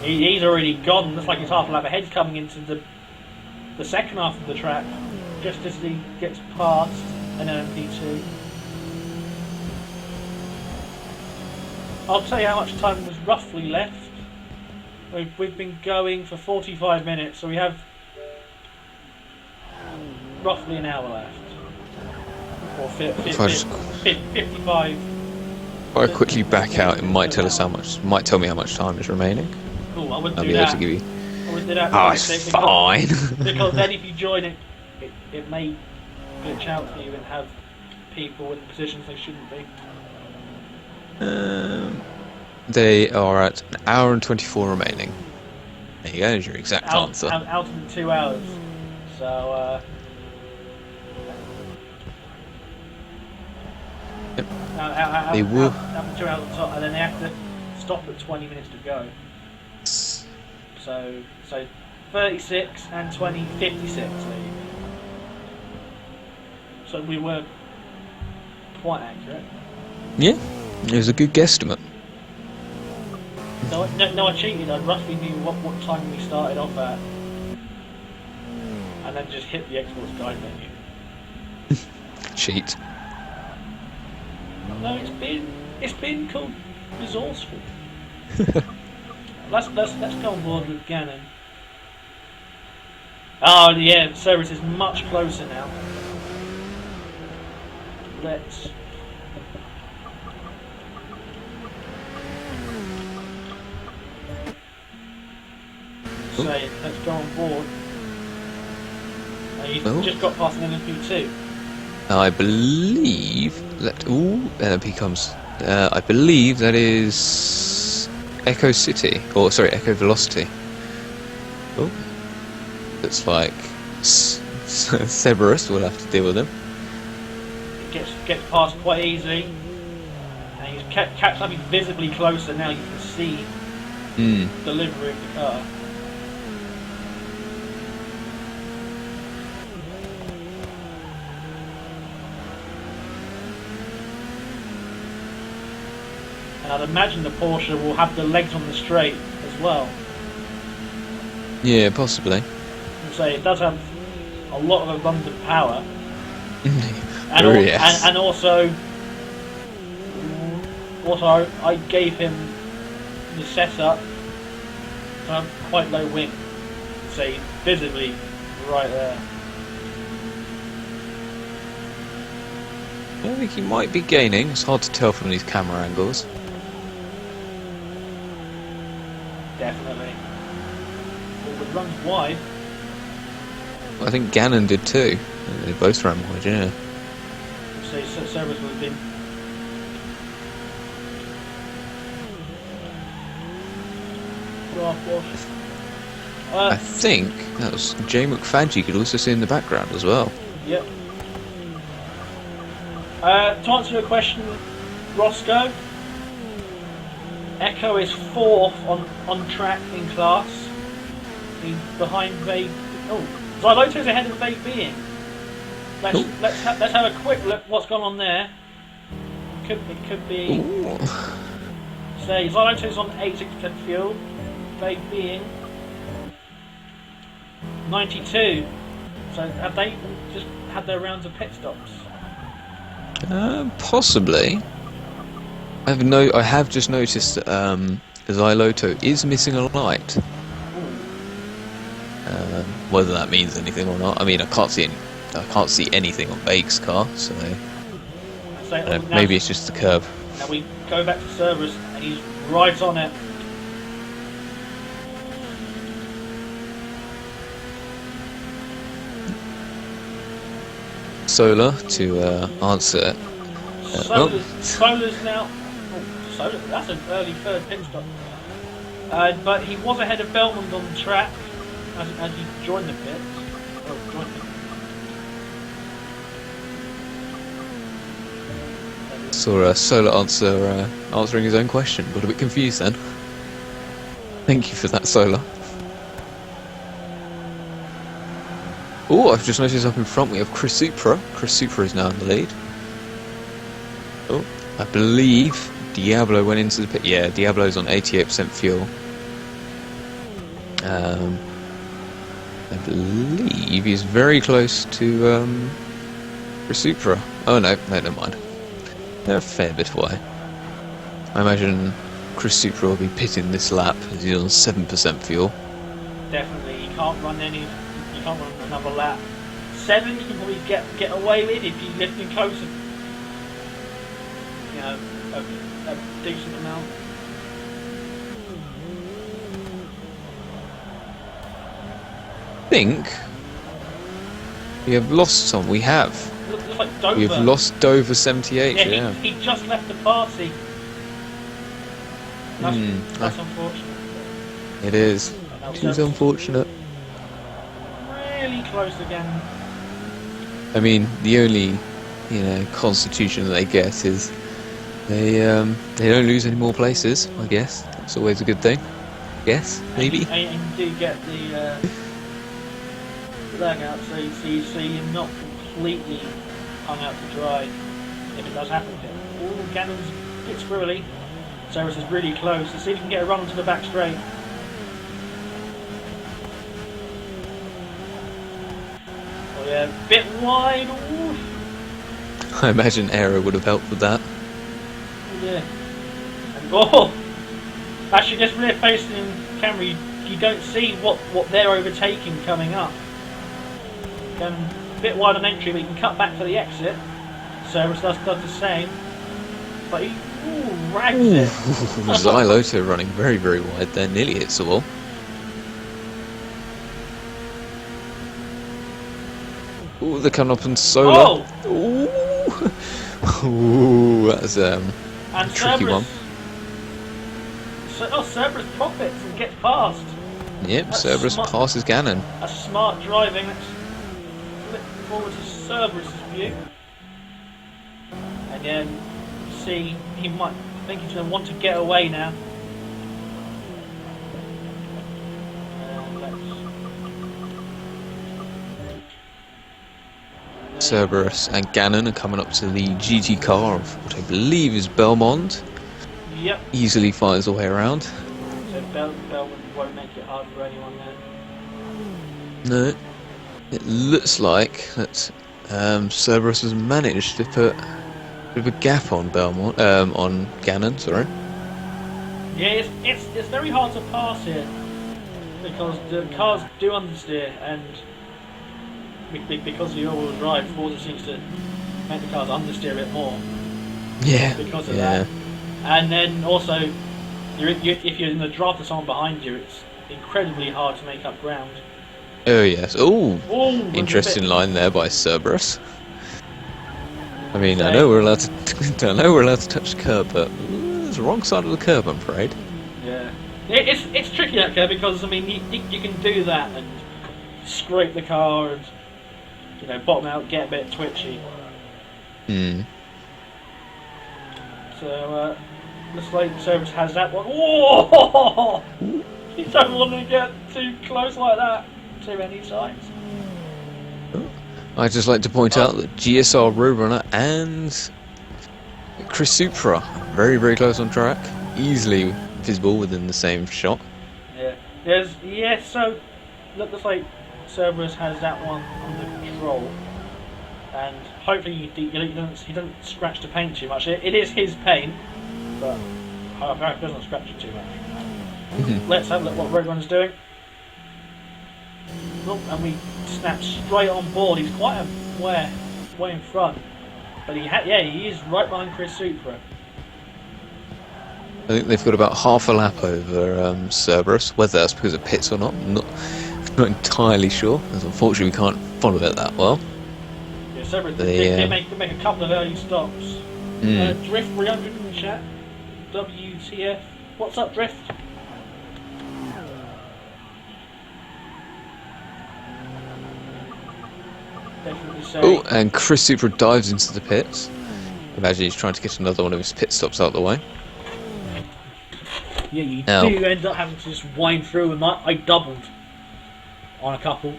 He's already gone. Looks like he's half a lap ahead, coming into the second half of the track, just as he gets past an LMP2. I'll tell you how much time was roughly left. We've been going for 45 minutes, so we have roughly an hour left. Or 55. If I quickly back out, it might tell us how much. Might tell me how much time is remaining. Ooh, I wouldn't I'll do be that. able to give you. I wouldn't do that. Oh, it's fine. Because then if you join it may glitch out for you and have people in positions they shouldn't be. They are at an hour and 24 remaining. There you go, there's your exact answer. Out of the 2 hours. So, Yep. They will. Out of 2 hours on top, and then they have to stop at 20 minutes to go. So 36 and 20, 56. There you go. So we were quite accurate. Yeah, it was a good guesstimate. No, I cheated. I roughly knew what time we started off at, and then just hit the exports guide menu. Cheat. No, it's been called resourceful. let's go on board with Gannon. Oh yeah, Cerberus is much closer now. Let's. Say, let's go on board. He's just got past an LMP2. I believe that LMP comes I believe that is Echo City, or sorry, Echo Velocity. Oh, looks like Cerberus will have to deal with him. Gets past quite easily, and he's kept coming visibly closer now. You can see delivery of the car. And I'd imagine the Porsche will have the legs on the straight as well. Yeah, possibly. So it does have a lot of abundant power. Yes. And also I gave him the setup quite low wing, so visibly right there. I think he might be gaining. It's hard to tell from these camera angles. Definitely. Well, it runs wide. I think Gannon did too. They both ran wide, yeah. So Cerberus would have been. I think that was Jay McFadge. You could also see in the background as well. Yep. To answer your question, Roscoe, Echo is 4th on track in class. He's behind VEC. Oh, Xyloto's ahead of VEC. Let's have a quick look what's gone on there. It could be. Ooh. Say Xyloto's on 86% fuel. VEC being 92. So have they just had their rounds of pit stops? Possibly. I have just noticed that Xyloto is missing a light. Whether that means anything or not, I mean, I can't see anything on VEC's car, so maybe it's just the curb. Now we go back to Cerberus, and he's right on it. Solar to answer. Solar's now. Oh, Solar, that's an early third pit stop. But he was ahead of Belmont on the track as he joined the pit. Saw Solar answering his own question. Got a bit confused then. Thank you for that, Solar. Oh, I've just noticed up in front we have Chris Supra. Chris Supra is now in the lead. Oh, I believe Diablo went into the pit. Yeah, Diablo's on 88% fuel. I believe he's very close to Chris Supra. Oh no, never mind. They're a fair bit away. I imagine Chris Supra will be pitting this lap as he's on 7% fuel. Definitely, you can't run another lap. 7 you can probably get away with if you lift him closer. You know, a decent amount. I think we have lost some. We have. Looks like Dover. We've lost Dover 78. Yeah. He just left the party. That's unfortunate. It is. It is unfortunate. Really close again. I mean, the only, constitution that they get is they don't lose any more places. I guess that's always a good thing. Yes, maybe. And you do get the lag out, so you're not completely hung out to dry if it does happen again. Oh, Gannon's a bit squirrely. Cerberus is really close. Let's see if he can get a run onto the back straight. Oh yeah, bit wide. Ooh. I imagine Aero would have helped with that. Yeah. And actually, just rear facing camera, you don't see what they're overtaking coming up. Going a bit wide on entry, but you can cut back for the exit. Cerberus does the same, but he rags it. Xyloto running very, very wide there, nearly hits the wall. They're coming up in Solar. Oh! Ooh, that's And And tricky one. Cerberus profits and gets past. Yep, Cerberus passes Gannon. A smart driving. Let's flip forward to Cerberus' view. And then see, he might think he's going to want to get away now. Cerberus and Gannon are coming up to the GT car of what I believe is Belmont. Yep. Easily finds the way around. So Belmont won't make it hard for anyone No. there. It looks like that Cerberus has managed to put a bit of a gap on Belmont, on Gannon, sorry. Yeah, it's very hard to pass here because the cars do understeer, and because of the all-wheel drive, Forza seems to make the cars understeer a bit more. Yeah. Because of that. And then also, if you're in the draft of someone behind you, it's incredibly hard to make up ground. Oh yes. Oh, interesting bit... line there by Cerberus. I mean, I know we're allowed to touch the curb, but it's the wrong side of the curb, I'm afraid. Yeah, it's tricky that curb because I mean you can do that and scrape the car and bottom out, get a bit twitchy. So looks like Cerberus has that one. Whoa! You don't want to get too close like that to any sides. I'd just like to point out that GSR Roadrunner and Chris Supra very, very close on track, easily visible within the same shot. Yeah. So looks like Cerberus has that one under control, and hopefully he doesn't scratch the paint too much. It is his paint, but I hope it doesn't scratch it too much. Let's have a look what Roadrunner's doing. Oh, and we snap straight on board. He's quite a way in front, but he is right behind Chris Supra. I think they've got about half a lap over Cerberus. Whether that's because of pits or not, I'm not entirely sure, as unfortunately we can't follow it that well. Yeah, Cerberus they make a couple of early stops. Drift 300 in the chat. WTF. What's up, Drift? Oh, and Chris Supra dives into the pits. Imagine he's trying to get another one of his pit stops out of the way. Yeah, you do end up having to just wind through, and I doubled on a couple.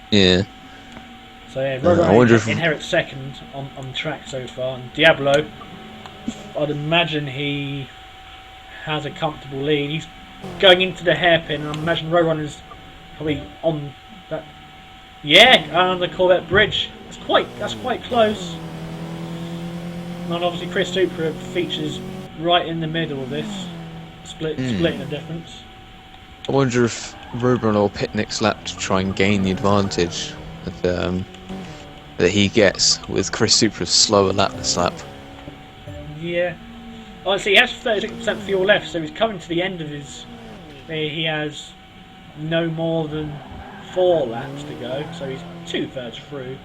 Yeah. So yeah, Roadrunner inherits second on track so far, and Diablo, I'd imagine he has a comfortable lead. He's going into the hairpin, and I imagine Roadrunner's probably on that. Yeah, on the Corvette bridge. That's quite close. And obviously Chris Supra features right in the middle of this, splitting the difference. I wonder if Roadrunner will pit next lap to try and gain the advantage that he gets with Chris Supra's slower lap this lap. Yeah. Honestly, he has 36% fuel left, so he's coming to the end of his. He has no more than 4 laps to go, so he's 2/3 through.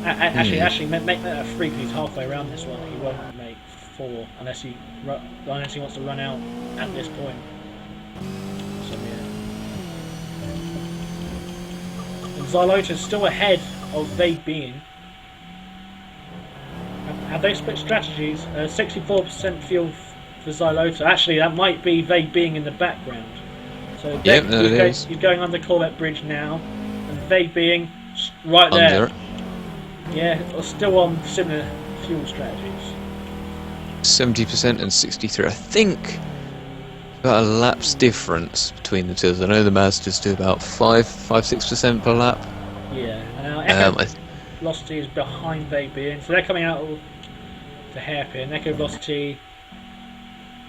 Actually, make that a 3 because he's halfway around this one. He won't make 4 unless he wants to run out at this point. So yeah. And Xylota's still ahead of VEC. Have they split strategies? 64% fuel for Xylota. Actually, that might be VEC in the background. So he's going under Corvette Bridge now, and VEC right there. Under. Yeah, still on similar fuel strategies. 70% and 63. I think about a lap's difference between the two. I know the Mazdas do about 5-6% per lap. Yeah. Echo Velocity is behind VEC, so they're coming out of the hairpin. Echo Velocity,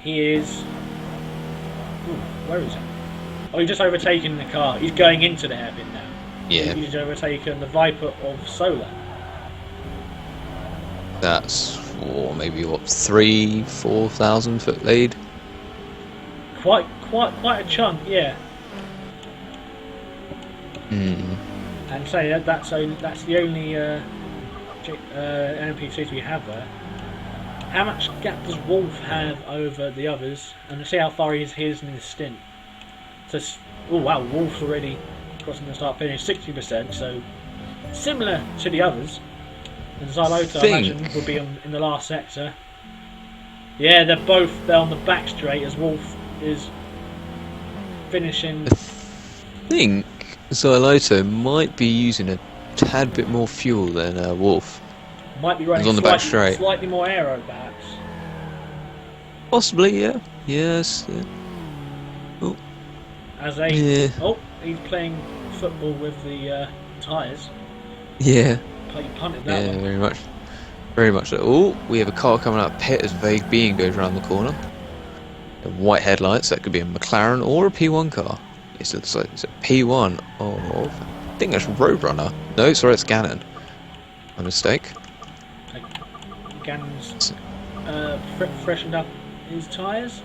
he is. Ooh, where is he? Oh, he's just overtaken the car. He's going into the hairpin now. Yeah. He's overtaken the Viper of Solar. That's maybe what 3,000-4,000 foot lead. Quite a chunk, yeah. And say that's the only LMP2 do we have there? How much gap does Wolf have over the others? And see how far he is in his stint. So, oh wow, Wolf's already crossing the start finish 60%, so similar to the others. And Xyloto, I imagine, would be in the last sector. Yeah, they're on the back straight as Wolf is finishing. I think Xyloto might be using a tad bit more fuel than Wolf. Might be running on the back straight. Slightly more aero, perhaps. Possibly, yeah. Yes. Oh. Oh, he's playing football with the tyres. Yeah. He punted that one. Very much. Very much so. Oh, we have a car coming out of pit as Vague Being goes around the corner. The white headlights, that could be a McLaren or a P1 car. It looks like it's a P1 of, I think that's Roadrunner. No, sorry, it's Gannon. My mistake. Gannon's freshened up his tyres.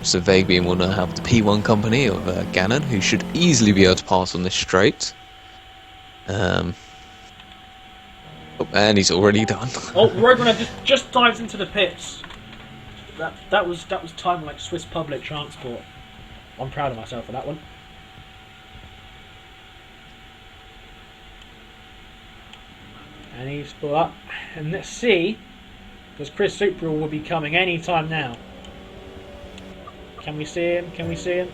So Vague Being will now have the P1 company of Gannon, who should easily be able to pass on this straight. Oh, and he's already done. Oh, Roadrunner just dives into the pits. That was timed like Swiss public transport. I'm proud of myself for that one. And he's pulled up. And let's see, because Chris Supril will be coming any time now. Can we see him? Can we see him?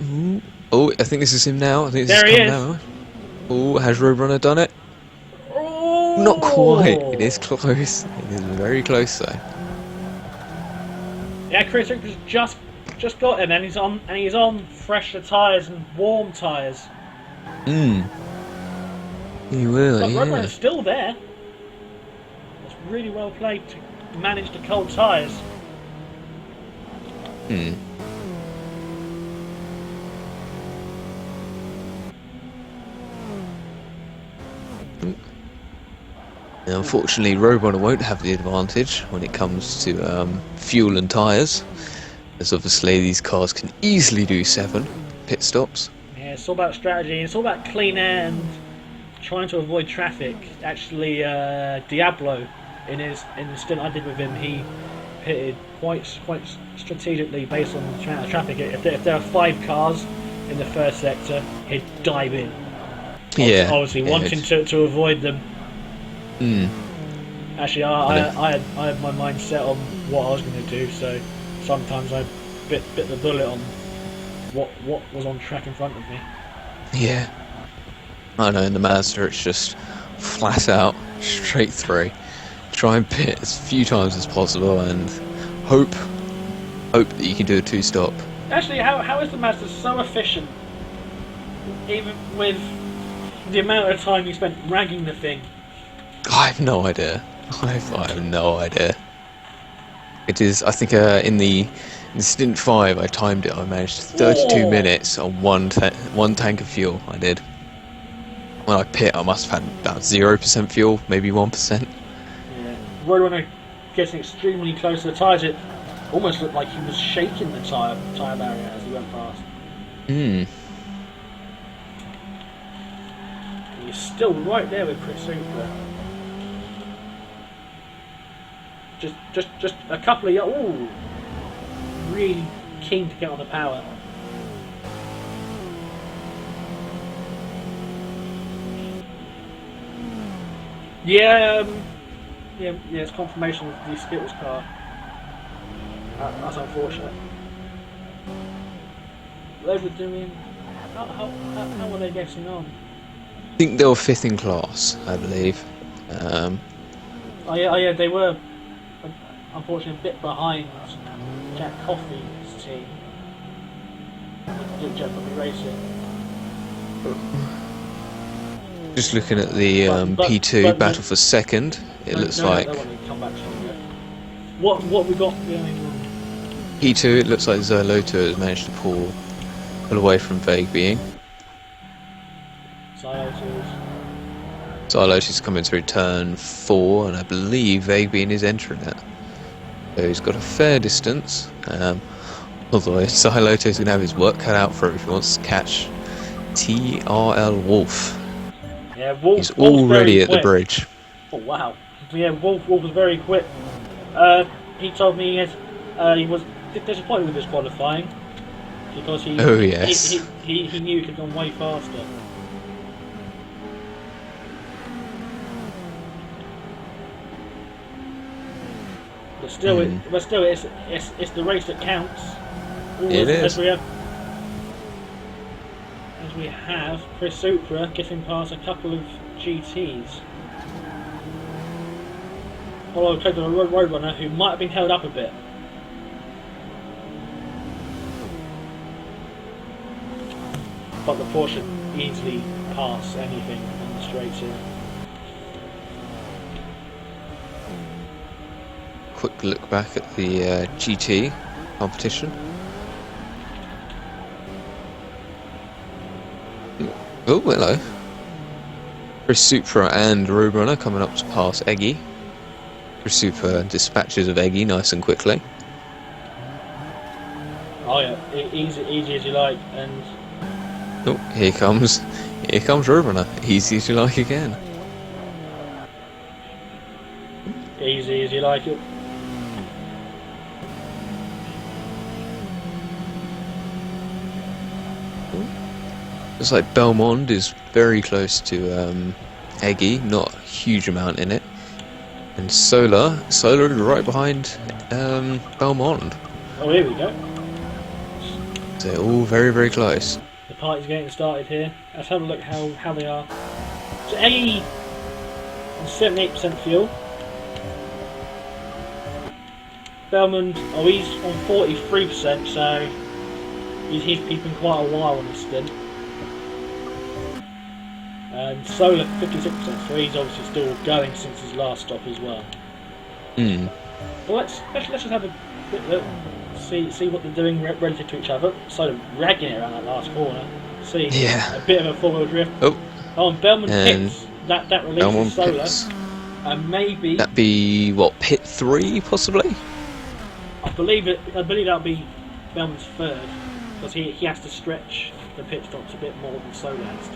Ooh. Oh, I think this is him now. I think this there is he is. Now. Oh, has Roadrunner done it? Oh! Not quite. It is close. It is very close though. Yeah, Chris Supral's just got him, and he's on fresher tyres and warm tyres. He will. But Yeah. Roadrunner's still there. It's really well played to manage the cold tyres. Now, unfortunately, Roadrunner won't have the advantage when it comes to fuel and tyres, as obviously these cars can easily do 7 pit stops. Yeah, it's all about strategy. It's all about clean air and trying to avoid traffic. Actually, Diablo, in the stint I did with him, he pitted quite strategically based on the amount of traffic. If there are 5 cars in the first sector, he'd dive in. Yeah. Obviously, wanting to avoid them. Actually, I had my mind set on what I was going to do, so sometimes I bit the bullet on what was on track in front of me. Yeah. I know, in the Mazda it's just flat out, straight through. Try and pit as few times as possible and hope that you can do a 2-stop. Actually, how is the Mazda so efficient, even with the amount of time you spent ragging the thing? I have no idea. I have no idea. It is, I think, in the Stint 5 I timed it. I managed 32 minutes on one tank of fuel. I did. When I pit, I must have had about 0% fuel, maybe 1%. Yeah. Roadrunner getting extremely close to the tyres. It almost looked like he was shaking the tyre barrier as he went past. He's still right there with Chris Supra. Just a couple of really keen to get on the power. Yeah, it's confirmation of the Skittles car. That's unfortunate. They were doing. How were they getting on? I think they were 5th in class, I believe. Oh yeah, they were. Unfortunately, a bit behind Jack Coffey's team. Jack Coffey Racing. Just looking at the P2 battle for 2nd, it looks like. That one come back stronger. What we got going on? P2, it looks like Xyloto has managed to pull away from Vague Being. Xyloto's coming through turn 4, and I believe Vague Being is entering it. So he's got a fair distance. Although Xyloto's going to have his work cut out for it if he wants to catch TRL Wolf. Yeah, Wolf. He's Wolf's already very at the quick. bridge. Oh wow. Yeah, Wolf was very quick. He told me he was disappointed with his qualifying because Oh yes. he knew he could have gone way faster. But still, it's the race that counts. It is. As we have Chris Supra getting past a couple of GTs. Followed by the Roadrunner, who might have been held up a bit. But the Porsche easily pass anything on the straights here. Quick look back at the GT competition. Oh, hello. Chris Supra and Roadrunner coming up to pass Eggy. Chris Supra dispatches of Eggy nice and quickly. Oh yeah, easy as you like, and Oh, here comes Roadrunner. Easy as you like again. easy as you like it. Looks like Belmond is very close to Eggy, not a huge amount in it. And Solar is right behind Belmond. Oh, here we go. So they're all very, very close. The party's getting started here. Let's have a look how they are. So Eggy on 78% fuel. Belmond, oh, he's on 43%, so he's been quite a while on the stint. And Solar 56%, so he's obviously still going since his last stop as well. But let's just have a quick look, see what they're doing relative to each other. Solar ragging it around that last corner. See, a bit of a four-wheel drift. Oh, and Belmond pits. That releases Solar. And maybe that'd be what, pit 3 possibly? I believe that'll be Belmond's third, because he has to stretch the pit stops a bit more than Solar has to.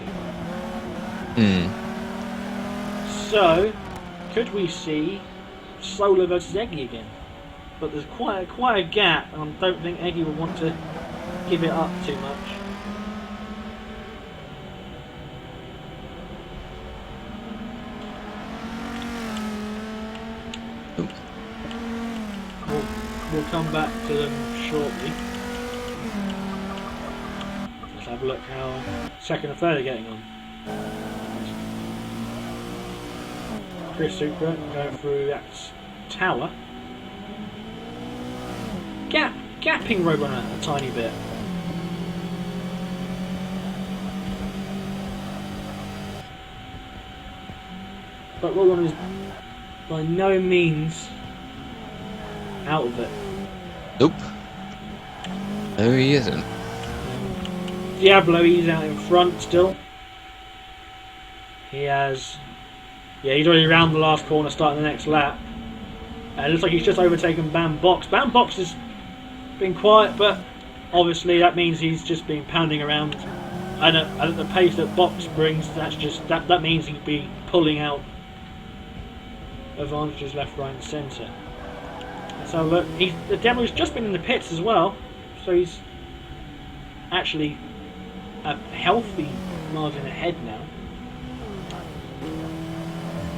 So, could we see Solar versus Eggy again? But there's quite a gap, and I don't think Eggy would want to give it up too much. We'll come back to them shortly. Let's have a look how second and third are getting on. Chris Supra going through that tower. Gapping Roadrunner a tiny bit. But Roadrunner is by no means out of it. Nope. No, he isn't. Diablo, he's out in front still. He has... Yeah, he's already round the last corner, starting the next lap. It looks like he's just overtaken Bam Box. Bam Box has been quiet, but obviously that means he's just been pounding around. And at the pace that Box brings, that means he'd be pulling out advantages left, right, and centre. So look, the demo's just been in the pits as well, so he's actually a healthy margin ahead now.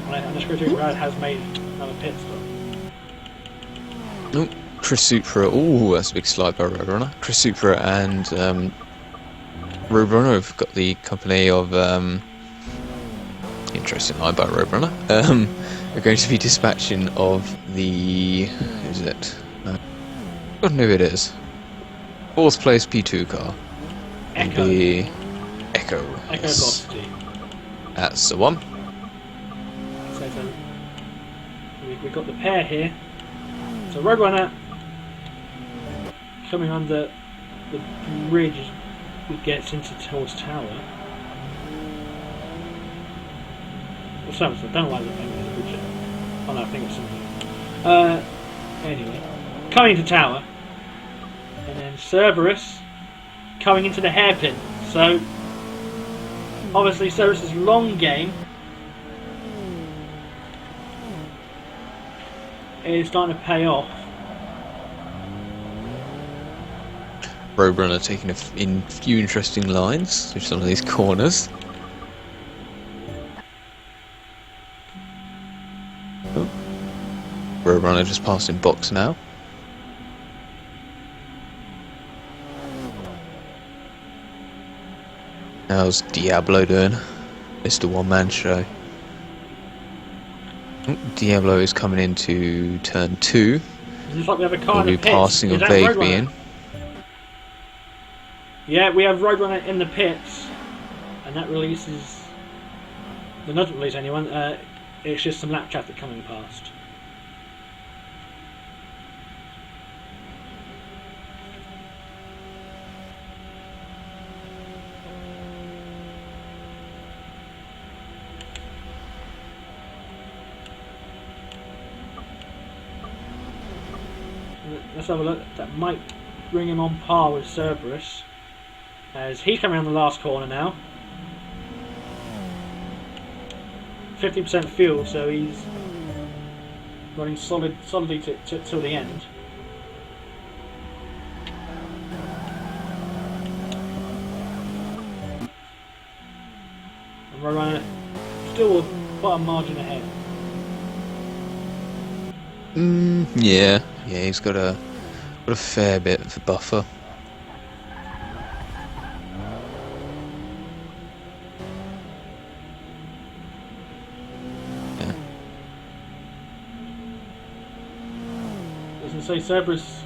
And the Screwtape Brad has made another pit stop. Oh, Chris Supra. Oh, that's a big slide by Roadrunner. Chris Supra and Roadrunner have got the company of interesting line by Roadrunner. We're going to be dispatching of the... who is it? I don't know who it is. 4th place P2 car. Echo. The Echo. Echo Yes. Velocity. That's the one. So we've got the pair here. So Roadrunner coming under the bridge as we get towards Tower. Or something, I don't know why they're making the bridge. Oh no, I think it's something. Anyway, coming to Tower. And then Cerberus coming into the hairpin. So obviously Ceres's long game is starting to pay off. Roadrunner taking in few interesting lines through some of these corners. Oh. Roadrunner just passing box now. How's Diablo doing? Mr. One Man Show. Diablo is coming into turn 2. Looks like we have a car We'll in be the pits. passing Is a that Vague Roadrunner? in. Yeah, we have Roadrunner in the pits, and that releases. It doesn't release anyone. It's just some lap traffic coming past. Let's have a look. That might bring him on par with Cerberus, as he's coming around the last corner now. 50% fuel, so he's running solidly till the end. And Roadrunner still quite a margin ahead. Yeah, he's got a fair bit of a buffer. Yeah. Doesn't say Cerberus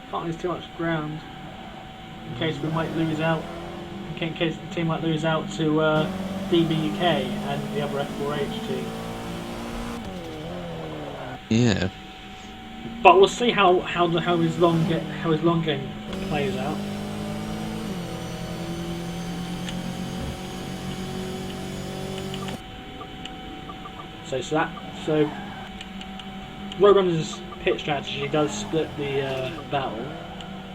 can't lose too much ground in case we might lose out. In case the team might lose out to DBUK and the other F4H team. Yeah. But we'll see how his long game plays out. So Roadrunner's pit strategy does split the battle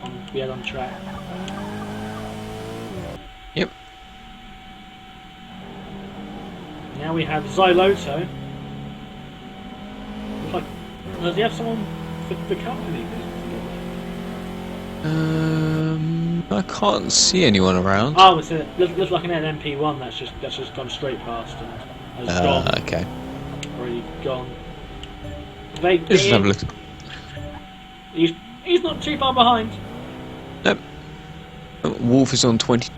on track. Yep. Now we have Xyloto. Looks like, does he have someone for company? I can't see anyone around. Oh, it's looks like an MP1 that's just gone straight past and has gone. Okay. Already gone. Vague Let's just have a look. He's not too far behind. Nope. Wolf is on 22%,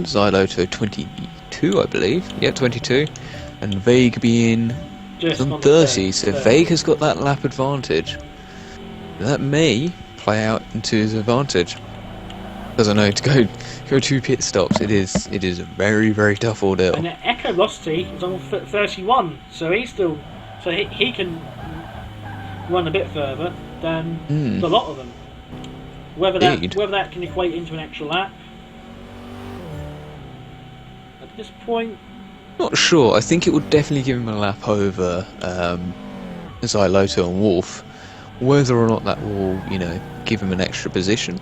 Xyloto 22, I believe. Yeah, 22. And Vague being Just on on 30, the so 30. Vague has got that lap advantage. That may play out into his advantage. Because I know to go 2 pit stops, it is a very, very tough ordeal. And Echo Velocity is on 31, so he can run a bit further than a lot of them. Whether that can equate into an extra lap at this point, Not sure. I think it would definitely give him a lap over Xyloto and Wolf. Whether or not that will, give him an extra position,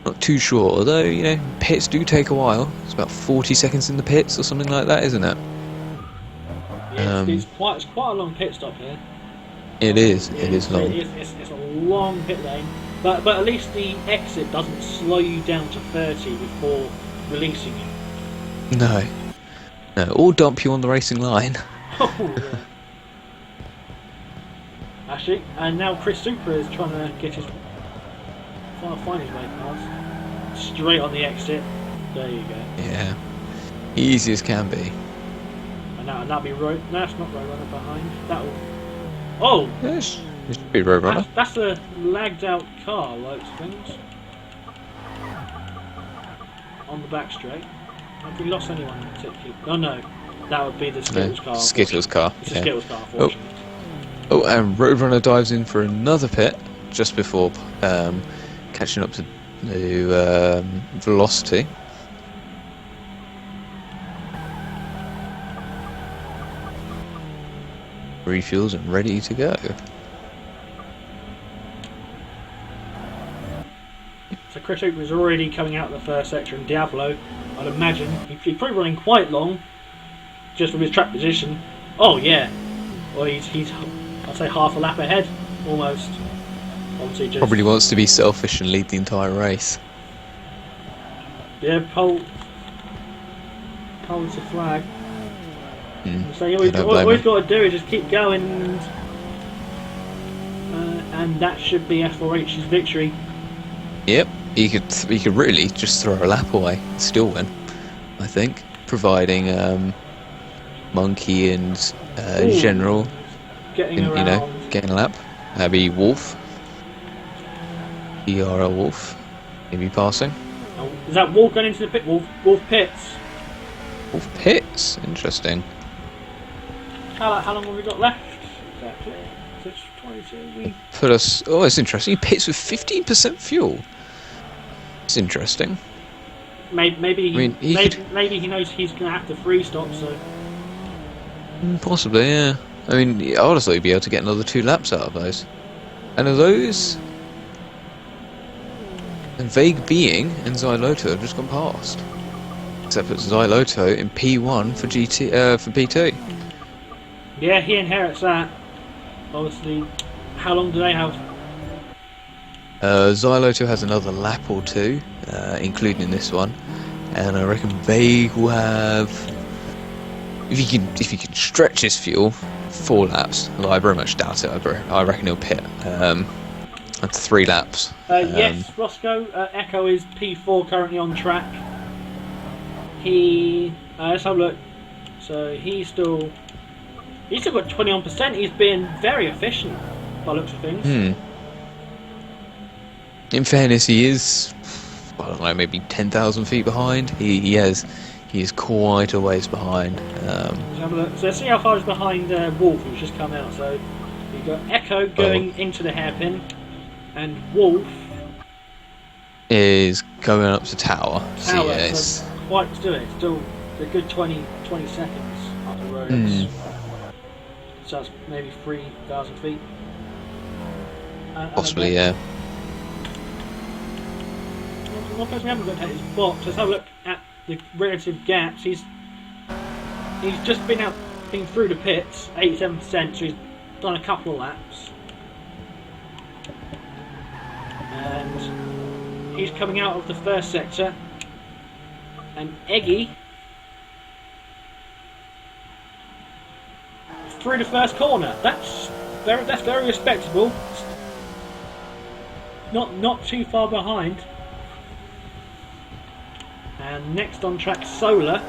not too sure. Although, pits do take a while. It's about 40 seconds in the pits or something like that, isn't it? yeah, it's quite a long pit stop here. It is long. It's a long pit lane, but at least the exit doesn't slow you down to 30 before releasing you. No, or dump you on the racing line. Oh, yeah. Actually, and now Chris Super is trying to find his way past. Straight on the exit. There you go. Yeah, easy as can be. And that'll be right. No, that's not Roadrunner behind. That'll. Oh! Yes, it should be Roadrunner. That's a lagged out car, like things. On the back straight. Have we lost anyone in particular? Oh no, that would be the Skittles car. Skittles car. It's a Yeah. Skittles car, unfortunately. Oh, and Roadrunner dives in for another pit just before catching up to Velocity. Refuels and ready to go. So Chris Hooper is already coming out of the first sector, and Diablo, I'd imagine, he's probably running quite long, just from his track position. Oh yeah, well he's I'd say half a lap ahead, almost. Obviously, just Probably wants to be selfish and lead the entire race. yeah, pole to flag. So all he's got to do is just keep going, and that should be F4H's victory. Yep, he could really just throw a lap away, still win, I think, providing Monkey and General getting around. Getting a lap. Maybe Wolf, ERL Wolf, maybe passing. Oh, is that Wolf going into the pit? Wolf pits. Wolf pits, interesting. How long have we got left? Exactly. 6:22. Put us. Oh, it's interesting. He pits with 15% fuel. It's interesting. Maybe he maybe he knows he's going to have to free stop. So possibly, yeah. I mean, I would have thought he'd be able to get another 2 laps out of those. And of those, and Vague Being and Xyloto have just gone past. Except it's Xyloto in P1 for P2. yeah, he inherits that. Obviously, how long do they have? Xyloto has another lap or 2, including this one, and I reckon Vague will have, if he can stretch his fuel, 4 laps. Although I very much doubt it. I reckon he'll pit. That's 3 laps. Yes, Roscoe. Echo is P4 currently on track. Let's have a look. So he's still got 21%. He's been very efficient by the looks of things. In fairness, he is, I don't know, maybe 10,000 feet behind. He is quite a ways behind. Let's have a look. So let's see how far he's behind Wolf, who's just come out. So you've got Echo going into the hairpin, and Wolf is going up to Tower. So yes. So quite still a good 20 seconds up the road. So that's maybe 3,000 feet. Possibly, yeah. One person we haven't looked at is Box. Let's have a look at the relative gaps. He's just been through the pits, 87%, so he's done a couple of laps. And he's coming out of the first sector. And Eggy through the first corner. That's very respectable. Not too far behind. And next on track, Solar.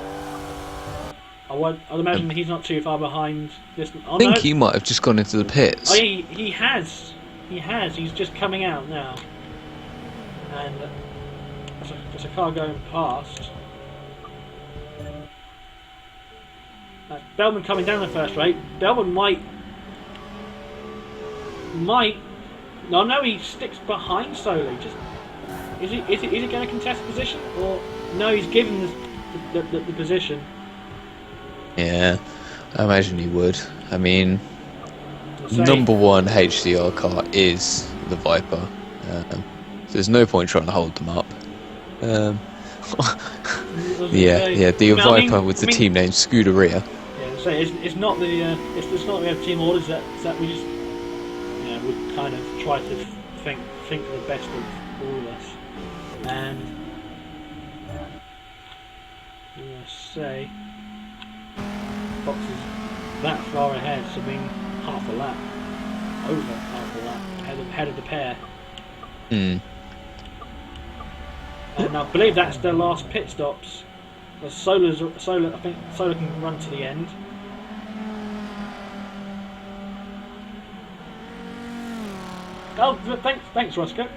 I'd imagine he's not too far behind. I think he might have just gone into the pits. Oh, he has. He's just coming out now. And there's a car going past. Bellman coming down the first straight. Bellman might. No, he sticks behind Solar. Is he going to contest position, or no? He's given the position. Yeah, I imagine he would. I mean, number 1 HCR car is the Viper. There's no point trying to hold them up. The Viper with the team name Scuderia. Yeah, so it's not the it's not we have team orders that we just would kind of try to think the best of all of us. And let's say Fox is that far ahead, so being half a lap, over half a lap ahead of the pair. And I believe that's their last pit stops. Solar, I think Solar can run to the end. Oh, thanks, Roscoe.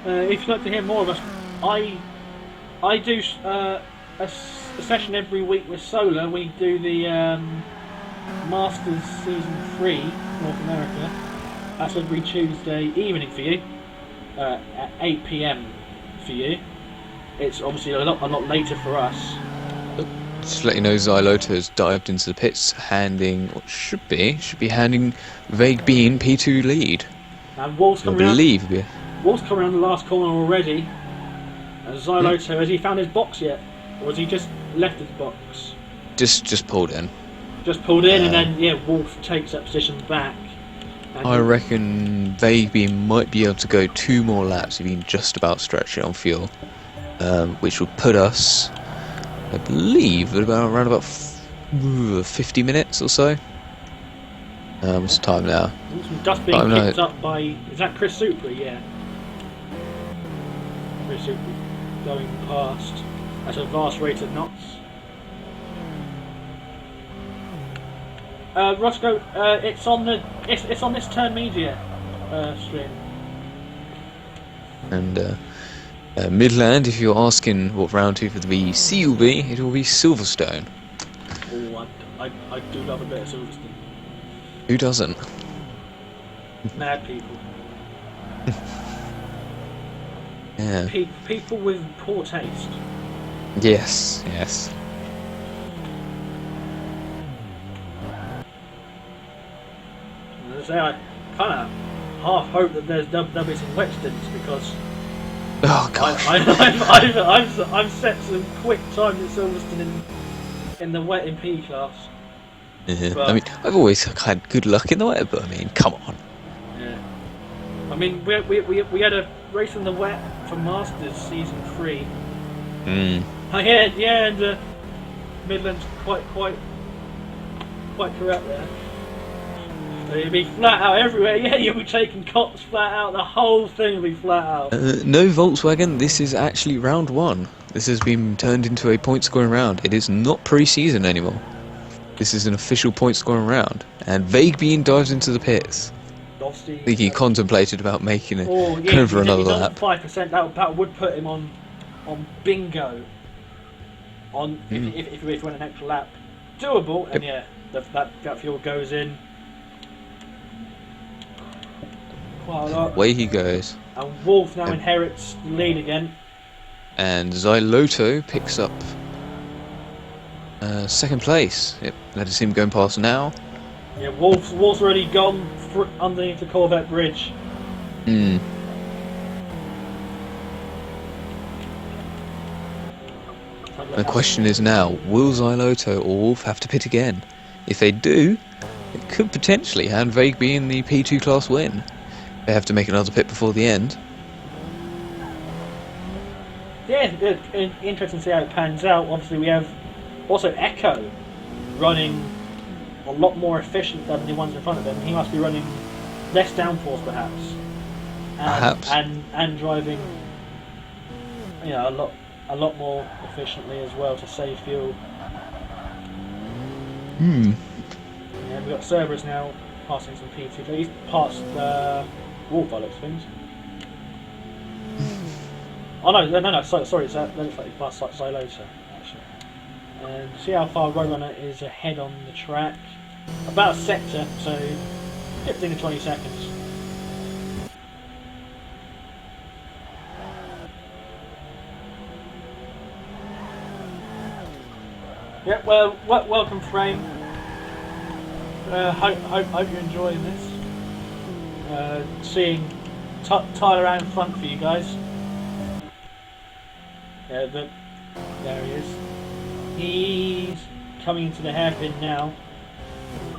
If you'd like to hear more of us, I do a session every week with Solar. We do the Masters Season 3 North America. That's every Tuesday evening for you, at 8 PM for you. It's obviously a lot later for us. Just to let you know, Xyloto has dived into the pits, handing what should be handing Vague Bean P2 lead. And Wolf's I believe. Wolf's coming around the last corner already. Xyloto, has he found his box yet? Or has he just left his box? Just pulled in. Just pulled in, and then, yeah, Wolf takes that position back. I reckon Vageby might be able to go 2 more laps if he can just about stretch it on fuel. Which will put us, I believe, at around about 50 minutes or so. What's the time now? Dust being picked up by... Is that Chris Supra? Yeah. Chris Supra going past at a vast rate of knots. Roscoe, it's on this turn media stream. And Midland, if you're asking what round 2 for the VEC will be, it will be Silverstone. Oh, I do love a bit of Silverstone. Who doesn't? Mad people. Yeah. People with poor taste. Yes, yes. As I say, I kind of half hope that there'll be some wet stints because Oh gosh. I've set some quick times at Silverstone in the wet in P class. Yeah. But, I mean, I've always had good luck in the wet, but I mean, come on. Yeah. I mean, we had a race in the wet for Masters season 3. Yeah, and Midland's quite correct there. You'll be flat out everywhere. Yeah, you'll be taking cops flat out. The whole thing will be flat out. No Volkswagen. This is actually round 1. This has been turned into a point scoring round. It is not pre-season anymore. This is an official point scoring round. And Vageby dives into the pits. I think he contemplated about making it going for another lap. 5%. That would put him on bingo. If we went an extra lap, doable. And yeah, that fuel goes in. Quite a lot. Away he goes. And Wolf now inherits the lead again. And Xyloto picks up 2nd place. Yep, that is him going past now. Yeah, Wolf's already gone underneath the Corvette bridge. The question is now, will Xyloto or Wolf have to pit again? If they do, it could potentially hand Vageby in the P2 class win. They have to make another pit before the end. Yeah, interesting to see how it pans out. Obviously, we have also Echo running a lot more efficient than the ones in front of him. He must be running less downforce, perhaps. And driving, a lot more efficiently as well to save fuel. Yeah, we've got Cerberus now passing some P2. He's passed Wolf, by looks of things. Oh no, sorry, that looks like he passed Xyloto, actually. And see how far Roadrunner is ahead on the track. About a sector, so 15 to 20 seconds. Yeah, well, welcome Frame. Hope you're enjoying this. Seeing Tyler out in front for you guys. Yeah, there he is. He's coming into the hairpin now.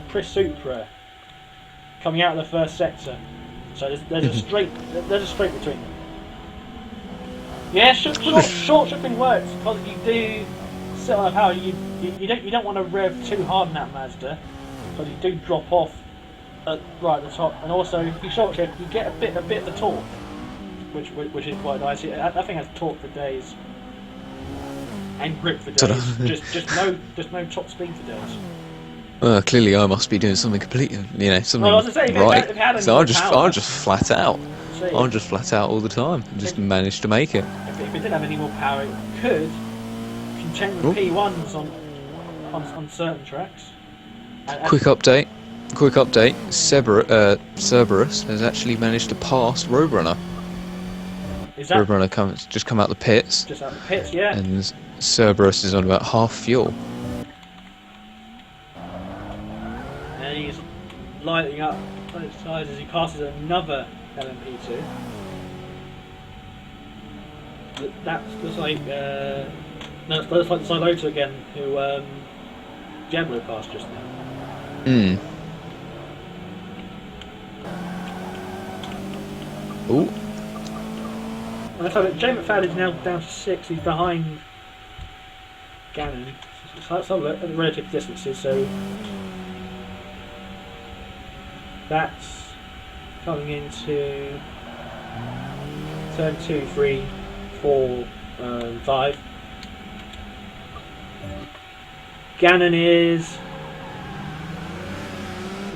Chris Supra coming out of the first sector. So there's a straight between them. Yeah, short shipping works because you do sit on a power. You don't want to rev too hard in that Mazda, because you do drop off right at the top. And also, if you short shift, you get a bit of the torque, which is quite nice. That thing has torque for days. And grip for days. just no top speed for days. Well, clearly I must be doing something completely, something right. So I'm just flat out. I'm just flat out all the time. Just managed to make it. If it didn't have any more power, it could contend with P1s on certain tracks. Quick update. Cerberus has actually managed to pass Roadrunner. Roadrunner just come out the pits. Just out the pits, yeah. And Cerberus is on about half fuel. And he's lighting up on its sides as he passes another LMP2. That looks like no, it looks like Silota again, who Diablo passed just now. Hmm. Ooh. And so Jay McFadden is now down to 6. He's behind Gannon. Some relative distances, so that's coming into turn 2, 3, 4, 5. Gannon is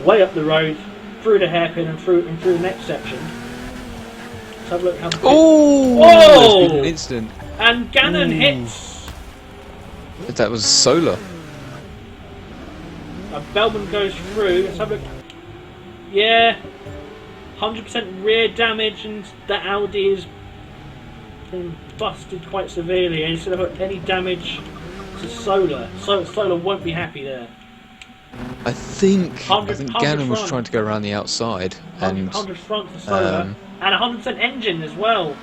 way up the road, through the hairpin and through the next section. Let's have a look how the Oh! There's been an instant. And Gannon hits. That was solar. And Bellman goes through. Let's have a look. Yeah, 100% rear damage, and the Audi has been busted quite severely. And instead of any damage to Solar, Solar won't be happy there. I think Gannon was front. trying to go around the outside, and 100 front for Solar, and 100% engine as well.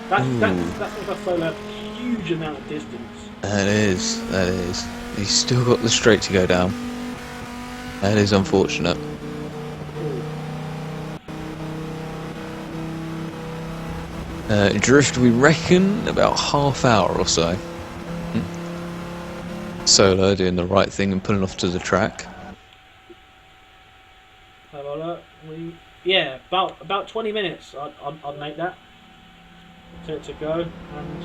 That's going to Solar a huge amount of distance. That is. He's still got the straight to go down. That is unfortunate. Drift, we reckon, about half hour or so. Solo doing the right thing and pulling off to the track. Yeah, about 20 minutes. I'd make that to go, and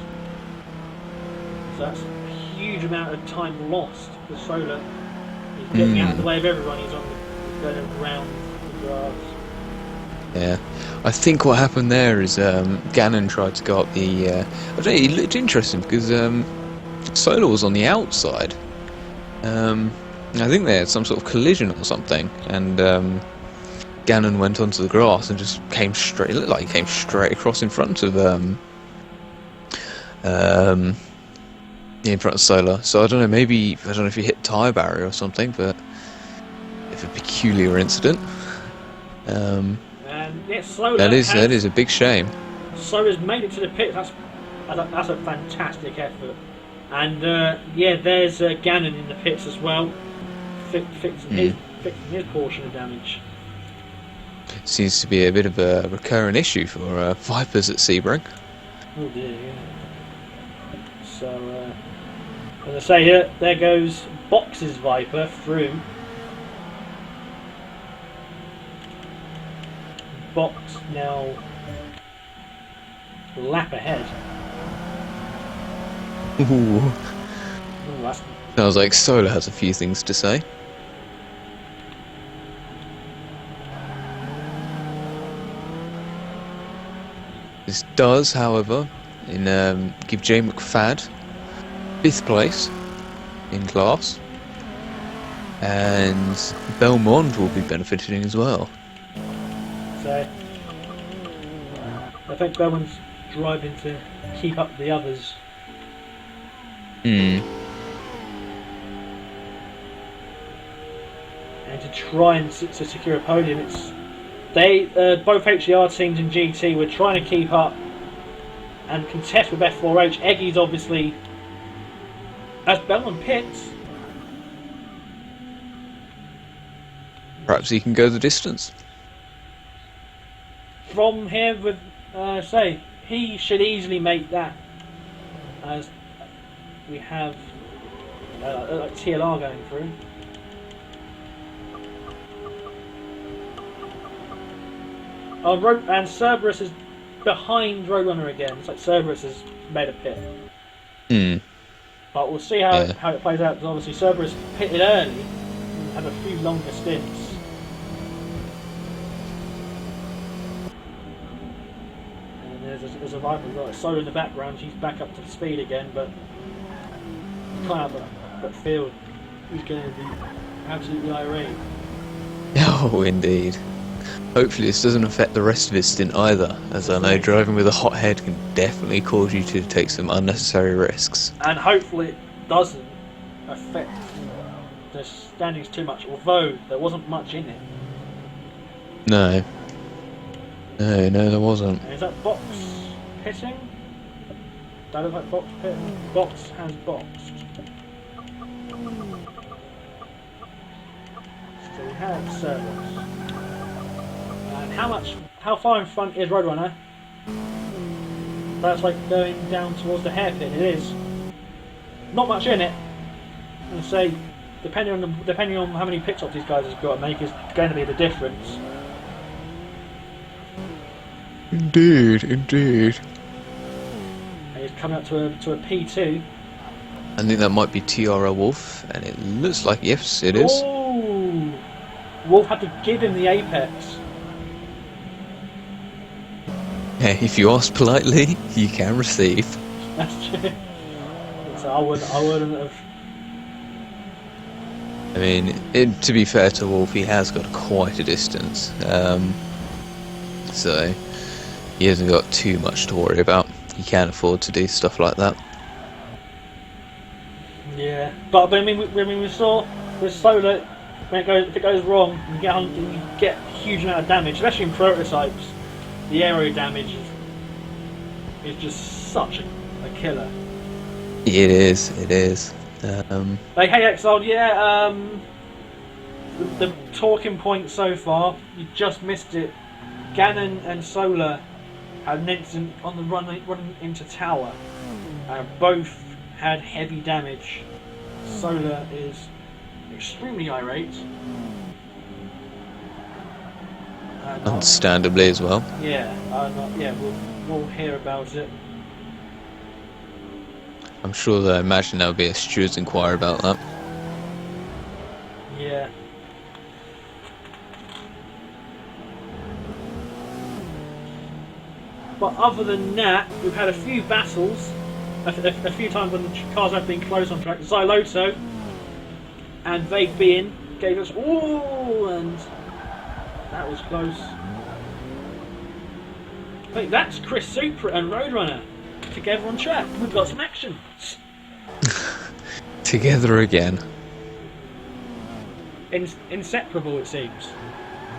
so that's a huge amount of time lost for Solar. He's getting out of the way of everyone. He's going around the grass. Yeah, I think what happened there is Gannon tried to go up the. I don't know, it looked interesting because Solar was on the outside. I think they had some sort of collision or something, and Gannon went onto the grass and just came straight. It looked like he came straight across in front of in front of Solar. So I don't know. I don't know if he hit tyre barrier or something, but it's a peculiar incident. And yeah, Solar that is a big shame. Solar's made it to the pit. That's a fantastic effort. And yeah, there's Gannon in the pits as well, fixing his portion of damage. Seems to be a bit of a recurring issue for Vipers at Sebring. Oh dear, yeah. So, as I say here, there goes Box's Viper through. Box now lap ahead. Ooh. Ooh, Sounds like Solar has a few things to say. This does, however, give Jay McFadden 5th place in class, and Belmont will be benefiting as well. So, I think Belmont's driving to keep up the others. And to try and to secure a podium, both HDR teams and GT were trying to keep up and contest with F4H. Eggy's obviously, as Belmont pits. Perhaps he can go the distance. From here, with he should easily make that, as we have like TLR going through. And Cerberus is behind Roadrunner again. It's like Cerberus has made a pit. But we'll see how it plays out, because obviously Cerberus pitted early and had a few longer stints. And there's a Viper as well. Solar in the background, she's back up to the speed again, but can't have that field. He's going to be absolutely irate. Oh, indeed. Hopefully this doesn't affect the rest of his stint either, as I know driving with a hot head can definitely cause you to take some unnecessary risks. And hopefully it doesn't affect the standings too much, although there wasn't much in it. No, there wasn't. And is that Box hitting? That looks like box pit. Box has boxed. So we have service. And how far in front is Roadrunner? That's like going down towards the hairpin. It is. Not much in it. I'm gonna say, depending on how many pit stops these guys have got to make, is going to be the difference. Indeed, indeed. And he's coming up to a P2. I think that might be TRL Wolf, and it looks like yes, it is. Ooh! Wolf had to give him the apex. Yeah, if you ask politely, you can receive. That's true. So I wouldn't have. I mean, to be fair to Wolf, he has got quite a distance, so he hasn't got too much to worry about. He can afford to do stuff like that. Yeah, but I mean, we saw with Solar, if it goes wrong, you get a huge amount of damage, especially in prototypes. The aero damage is just such a killer. It is. Like, hey Exiled, yeah, the talking point so far, you just missed it. Ganon and Solar had an incident on the running into tower. Both had heavy damage. Solar is extremely irate. Understandably as well. Yeah, we'll hear about it. I'm sure that I imagine there'll be a steward's inquiry about that. Yeah. But other than that, we've had a few battles, a few times when the cars have been close on track. Xyloto and VEC gave us and that was close. I think that's Chris Supra and Roadrunner together on track. We've got some action. Together again. Inseparable, it seems.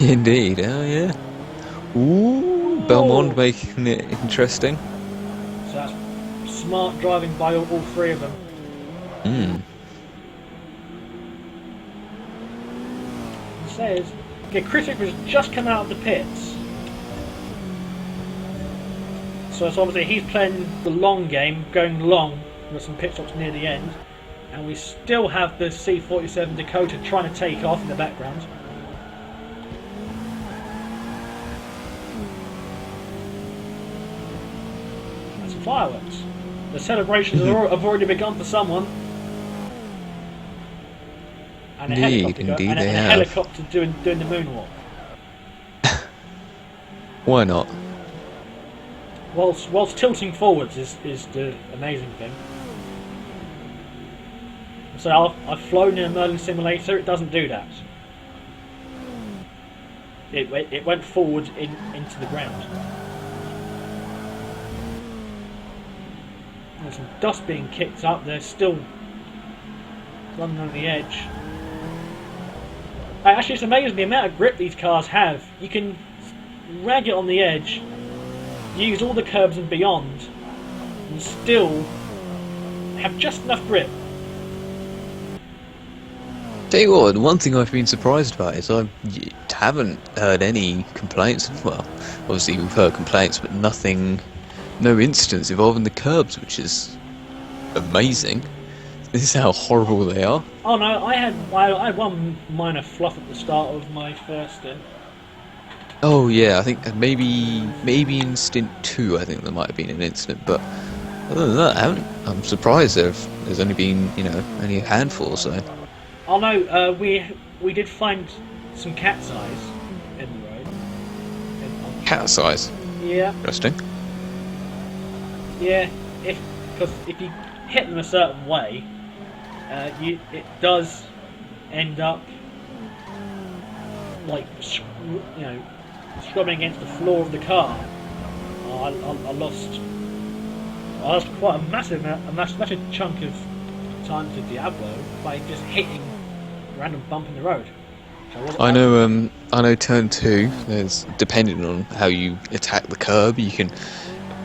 Indeed, oh yeah. Ooh, Belmont making it interesting. So that's smart driving by all three of them. It says, okay, Chris Supra's just come out of the pits. So it's obviously he's playing the long game, going long with some pit stops near the end. And we still have the C-47 Dakota trying to take off in the background. And some fireworks. The celebrations have already begun for someone. And a helicopter doing the moonwalk. Why not? Whilst tilting forwards is the amazing thing. So I've flown in a Merlin simulator. It doesn't do that. It went forward into the ground. There's some dust being kicked up. They're still running on the edge. Actually, it's amazing the amount of grip these cars have. You can rag it on the edge, use all the curbs and beyond, and still have just enough grip. Tell you what, one thing I've been surprised about is I haven't heard any complaints. Well, obviously we've heard complaints, but no incidents involving the curbs, which is amazing. This is how horrible they are. Oh no, I had one minor fluff at the start of my first stint. Oh yeah, I think maybe in Stint 2 I think there might have been an incident, but other than that, I'm surprised there's only been only a handful or so. Oh no, we did find some cat's eyes in the road. Cat's eyes? Yeah. Interesting. Yeah, because if you hit them a certain way, it does end up like scrubbing against the floor of the car. I lost quite a massive chunk of time to Diablo by just hitting a random bump in the road. I know turn 2, there's, depending on how you attack the curb, you can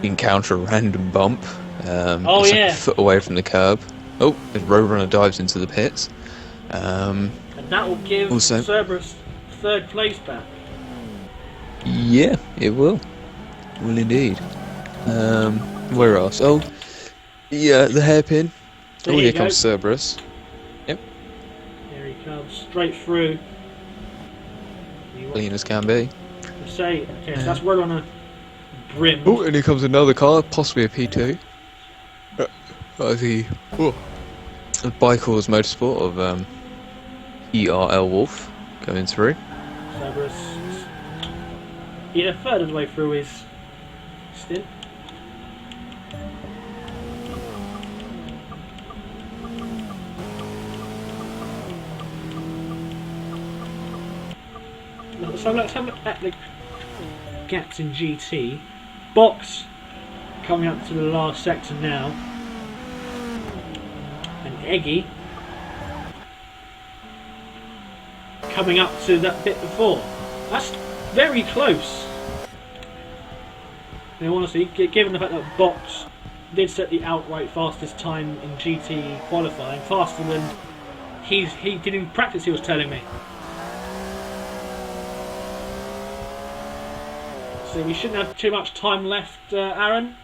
encounter a random bump, Oh, it's yeah. like a foot away from the curb. Oh, the Roadrunner dives into the pits. And that will give Also- Cerberus third place back. Yeah, it will. Will indeed. Where else? Oh, yeah, the hairpin. There Oh, you here go. comes Cerberus. Yep, There he comes, straight through. clean as can be. Say, okay, so that's well on a brim. Oh, and here comes another car, possibly a P2. The Bikers Motorsport of ERL Wolf coming through. Cerberus, a third of the way through his stint. So let's have a look at the gaps in GT. Box coming up to the last sector now. And Eggy coming up to that bit before. That's very close. And honestly, given the fact that Box did set the outright fastest time in GT qualifying, faster than he did in practice, he was telling me. So we shouldn't have too much time left, Aaron.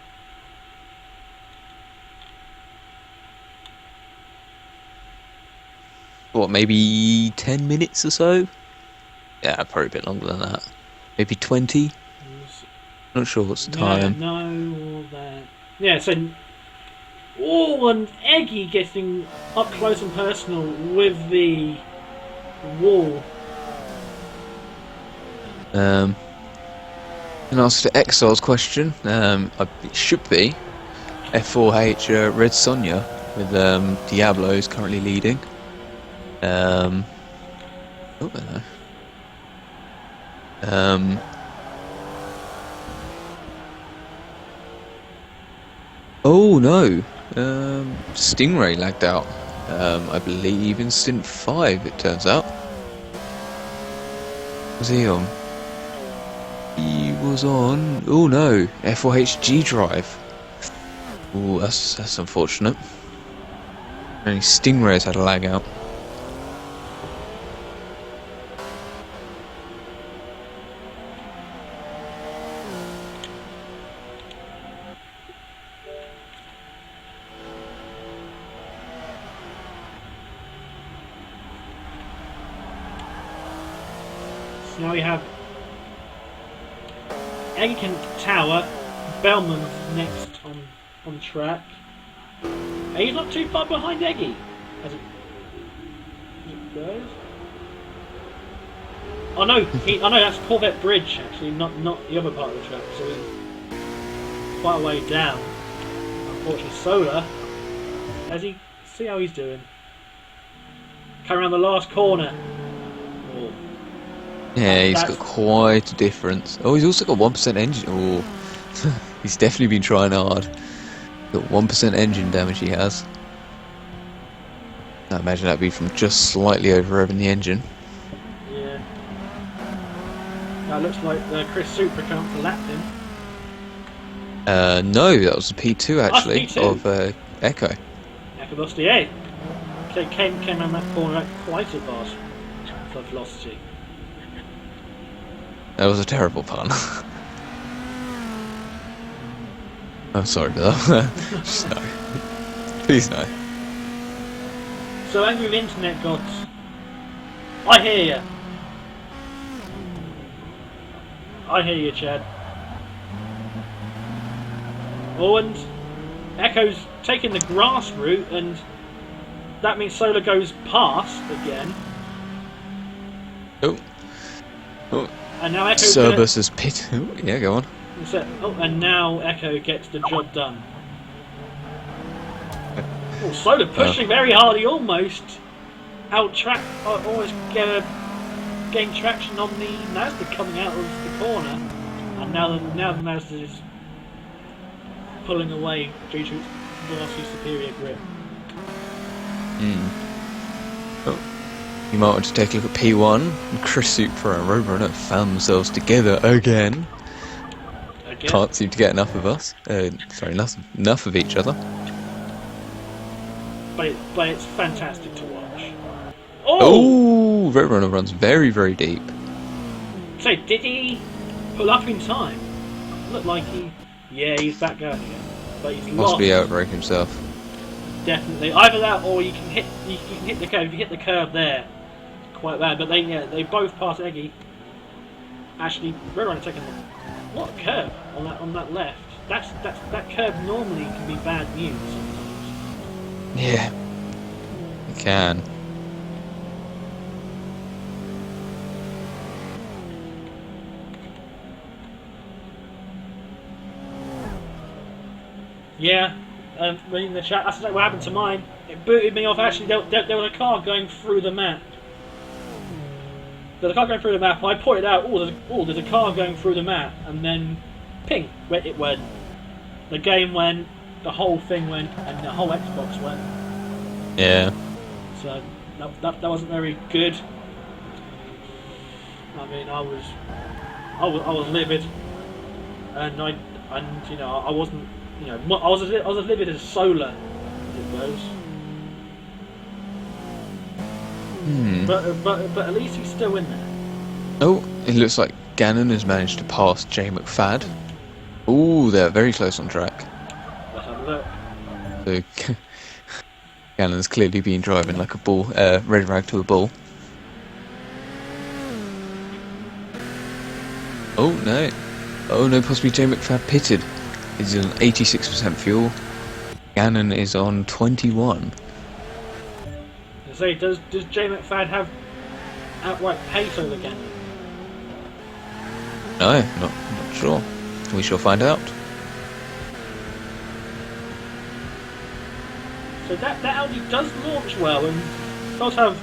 What, maybe 10 minutes or so? Yeah, probably a bit longer than that. Maybe 20? Not sure what's the time. No, all that. Yeah, so... Oh, and Eggy getting up close and personal with the wall. And answer to Exile's question, it should be F4H Red Sonja with Diablo's currently leading. Oh, no. Oh no, Stingray lagged out. I believe in Stint 5. It turns out. Was he on? He was on. Oh no, F4H G Drive. Oh, that's unfortunate. Only Stingray's had a lag out. So now we have Eggy Tower, Bellman's next on track. And he's not too far behind Eggy as it goes. Oh no, I know that's Corvette Bridge actually, not the other part of the track. So he's quite a way down. Unfortunately, Solar. As he see how he's doing. Coming around the last corner. Oh. Yeah, he's got quite a difference. Oh, he's also got 1% engine. Oh, he's definitely been trying hard. Got 1% engine damage he has. I imagine that'd be from just slightly over revving the engine. Yeah. Now it looks like Chris Supra come up to lap him. No, that was the P2 actually P2. of Echo. Echo Velocity, eh? So came around that corner at quite a fast velocity. That was a terrible pun. I'm sorry for that. Just no. Please no. So angry with internet gods. I hear you. I hear you, Chad. Oh, and Echo's taking the grass route, and that means Solar goes past again. Oh. Oh. And now Echo. Cerberus is pit. Oh, yeah, go on. And now Echo gets the job done. Oh, Solar pushing very hard. He almost almost gained traction on the Mazda coming out of the corner, and now the Mazda is pulling away due to its vastly superior grip. Oh. You might want to take a look at P1. And Chris Supra and Roadrunner found themselves together again. like it. Can't seem to get enough of us. Sorry, enough of each other. But it's fantastic to watch. Oh, Roadrunner runs very, very deep. So did he pull up in time? Looked like he's back going again. But he's Possibly lost. outbrake himself. Definitely. Either that or you can hit the curve. If you hit the curve there, quite bad. But they both pass Eggy. Actually, Roadrunner taking what a curve on that left. That curve normally can be bad news sometimes. Yeah, it can. Yeah, reading the chat, that's what happened to mine. It booted me off. Actually, there was a car going through the map. There's a car going through the map, and I pointed out, there's a car going through the map, and then, ping, it went. The game went, the whole thing went, and the whole Xbox went. Yeah. So, that wasn't very good. I mean, I was livid, and I wasn't. I was as livid as Solar, as it goes. But at least he's still in there. Oh, it looks like Gannon has managed to pass Jay McFadden. Oh, they're very close on track. Let's have a look. So Gannon's clearly been driving like a bull, red rag to a bull. Oh no, possibly Jay McFadden pitted. He's on 86% fuel. Gannon is on 21. Say, does Jay McFadden have outright pace over Gannon? No, not sure. We shall find out. So that Audi does launch well and does have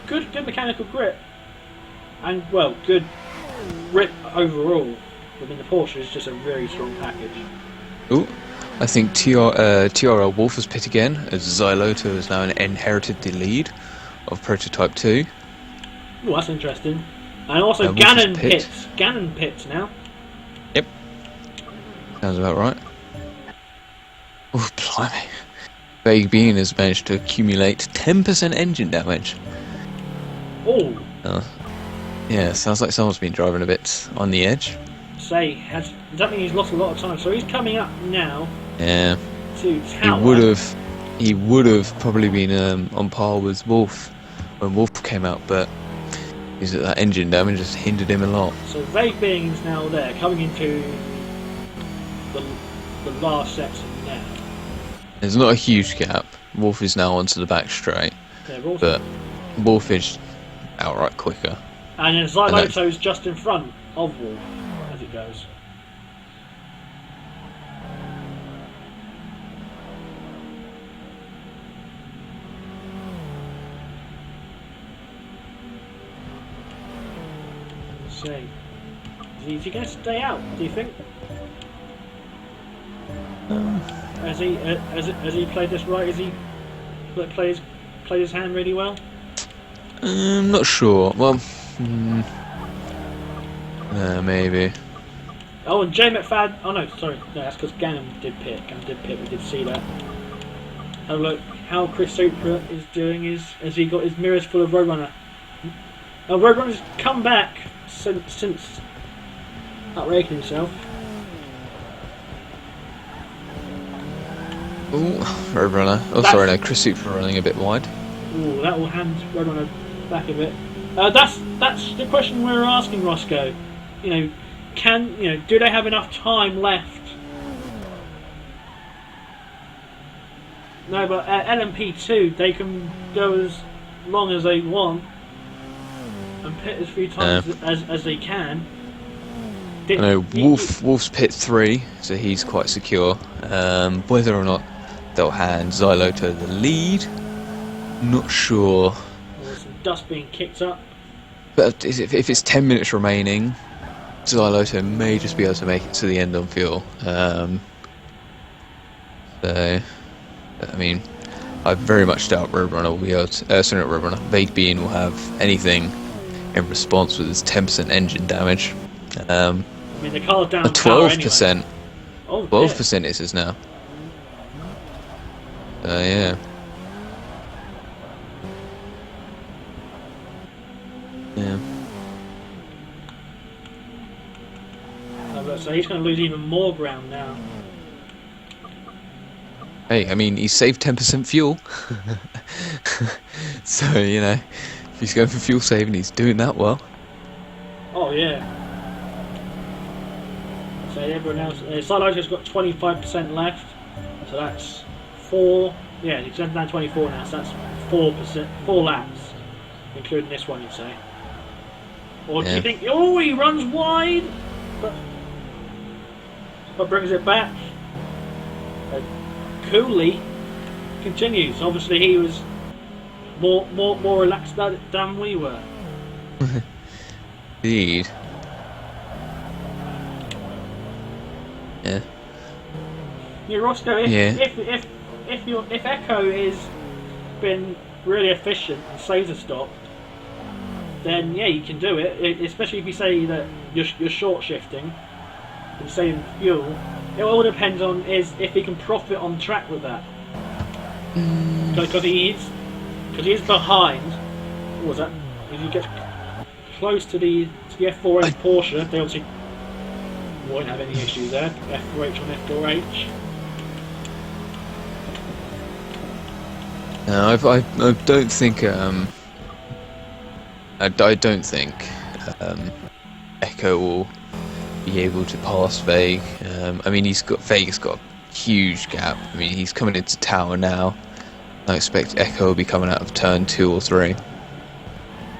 good mechanical grip and good grip overall. I mean, the Porsche is just a very strong package. Oh, I think TRL Wolf has pit again, as Xyloto has now inherited the lead of Prototype 2. Oh, that's interesting. And also Gannon pits. Gannon pits now. Yep. Sounds about right. Oh, blimey. Vague Bean has managed to accumulate 10% engine damage. Oh. Yeah, sounds like someone's been driving a bit on the edge. Does that mean he's lost a lot of time? So he's coming up now. Yeah. To Tower. He would have probably been on par with Wolf when Wolf came out, but that engine damage has hindered him a lot. So Vague Being is now there, coming into the last section now. There's not a huge gap. Wolf is now onto the back straight, but Wolf is outright quicker. And then Xyloto's just in front of Wolf as it goes. Let's see. Is he going to stay out, do you think? Has he played this right? Has he played his hand really well? I'm not sure. Well, maybe. Oh, and Jay McFadden. Oh no, sorry, no, that's because Gannon did pit. We did see that. Have a look how Chris Supra is doing. Has he got his mirrors full of Roadrunner? Oh, Roadrunner's come back since outraking himself. Ooh, Roadrunner. Oh, sorry, no, Chris Supra running a bit wide. Ooh, that will hand Roadrunner back a bit. That's the question we're asking, Roscoe. Do they have enough time left? No, but at LMP2 they can go as long as they want and pit as few times as they can. Wolf's pit 3, so he's quite secure. Whether or not they'll hand Xyloto the lead, not sure. There's some dust being kicked up. But if it's 10 minutes remaining, Xyloto may just be able to make it to the end on fuel. I mean, I very much doubt Roadrunner will be able to... sorry, not Roadrunner. Vague Bean will have anything in response with his 10% engine damage. I mean, the car's down A power anyway. 12%. Oh, 12% it is now. Yeah. Yeah. So he's going to lose even more ground now. Hey, I mean, he's saved 10% fuel. So, you know, if he's going for fuel saving, he's doing that well. Oh, yeah. So everyone else... Sideload's got 25% left. So that's 4... Yeah, he's down 24 now, so that's 4%, 4 laps. Including this one, you'd say. Or do you think... Oh, he runs wide! But brings it back. Cooley continues. Obviously, he was more relaxed than we were. Indeed. Yeah. Yeah, Roscoe. If Echo is been really efficient and saves a stop, then yeah, you can do it. Especially if you say that you're short shifting and saving fuel. It all depends on if he can profit on track with that. Because he is behind. What was that? If you get close to the F4H Porsche, they obviously won't have any issues there. F4H on F4H. No, I don't think I don't think Echo will be able to pass VEC. I mean, VEC's got a huge gap. I mean, he's coming into tower now. I expect Echo will be coming out of turn 2 or 3.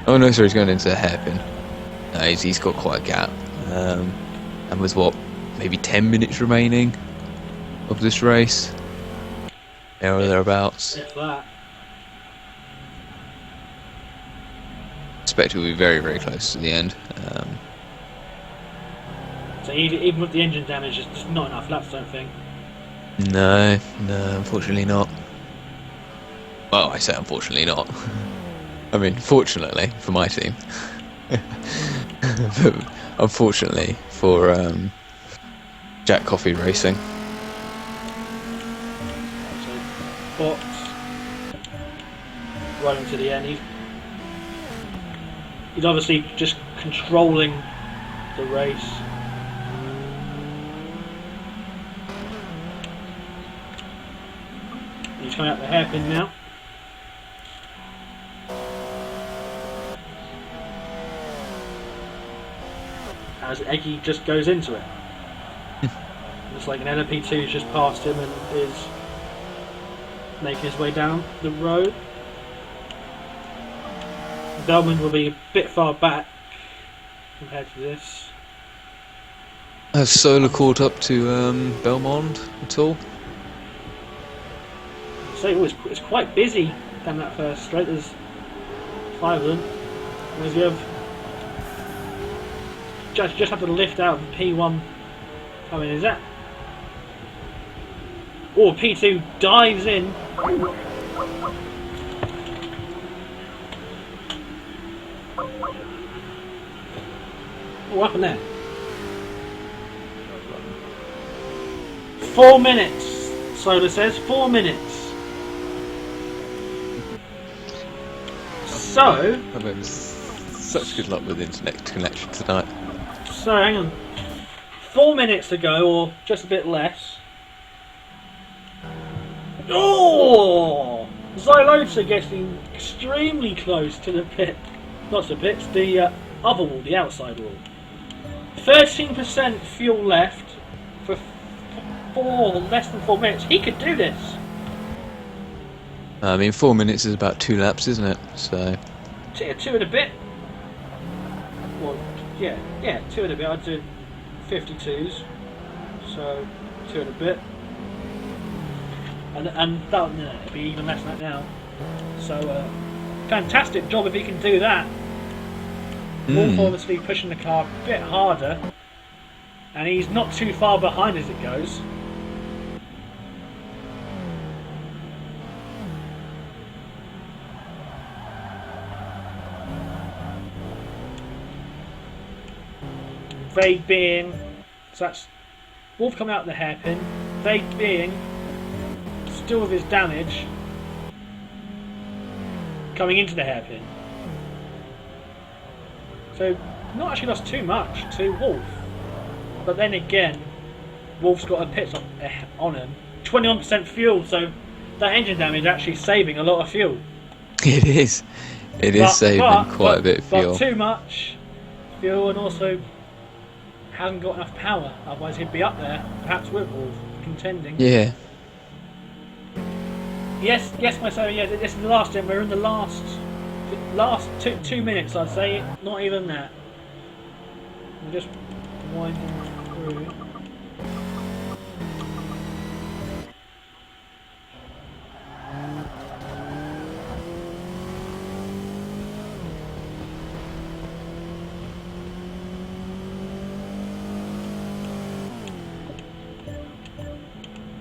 Oh no, sorry, he's going into a hairpin. No, he's got quite a gap. And with what, maybe 10 minutes remaining of this race, there or thereabouts. If that. Expect it will be very, very close to the end. So even with the engine damage, it's just not enough laps, I don't think. No, unfortunately not. Well, I say unfortunately not. I mean, fortunately for my team. But unfortunately for Jack Coffee Racing. So, Fox running to the end. He's obviously just controlling the race. He's coming out the hairpin now. As Eggy just goes into it. Looks like an LMP2 has just passed him and is making his way down the road. Bellman will be a bit far back compared to this. Has Solar caught up to Belmont at all? So it's quite busy down that first straight. There's 5 of them. Whereas you have just have to lift out of P1 coming. Is that? Oh, P2 dives in. What happened there? 4 minutes. Soda says 4 minutes. So, I'm having such good luck with internet connection tonight. So hang on. 4 minutes to go, or just a bit less. Oh! Xylota getting extremely close to the pit. Not the pits, the other wall, the outside wall. 13% fuel left for less than 4 minutes. He could do this. I mean, 4 minutes is about 2 laps, isn't it? So. 2 and a bit. Well, yeah, 2 and a bit. I'd do 52s. So 2 and a bit. And that it'd be even less than that now. So fantastic job if he can do that. Wolf obviously pushing the car a bit harder, and he's not too far behind as it goes. VEC being So that's Wolf coming out of the hairpin, VEC being still with his damage coming into the hairpin. So not actually lost too much to Wolf, but then again, Wolf's got a pit on him. 21% fuel, so that engine damage is actually saving a lot of fuel. It is. It is saving quite a bit of fuel. But too much fuel, and also hasn't got enough power. Otherwise, he'd be up there, perhaps with Wolf, contending. Yeah. Yes, Marcelo. Yeah, this is the last stint. We're in the last two minutes, I'd say. Not even that. We're just winding through.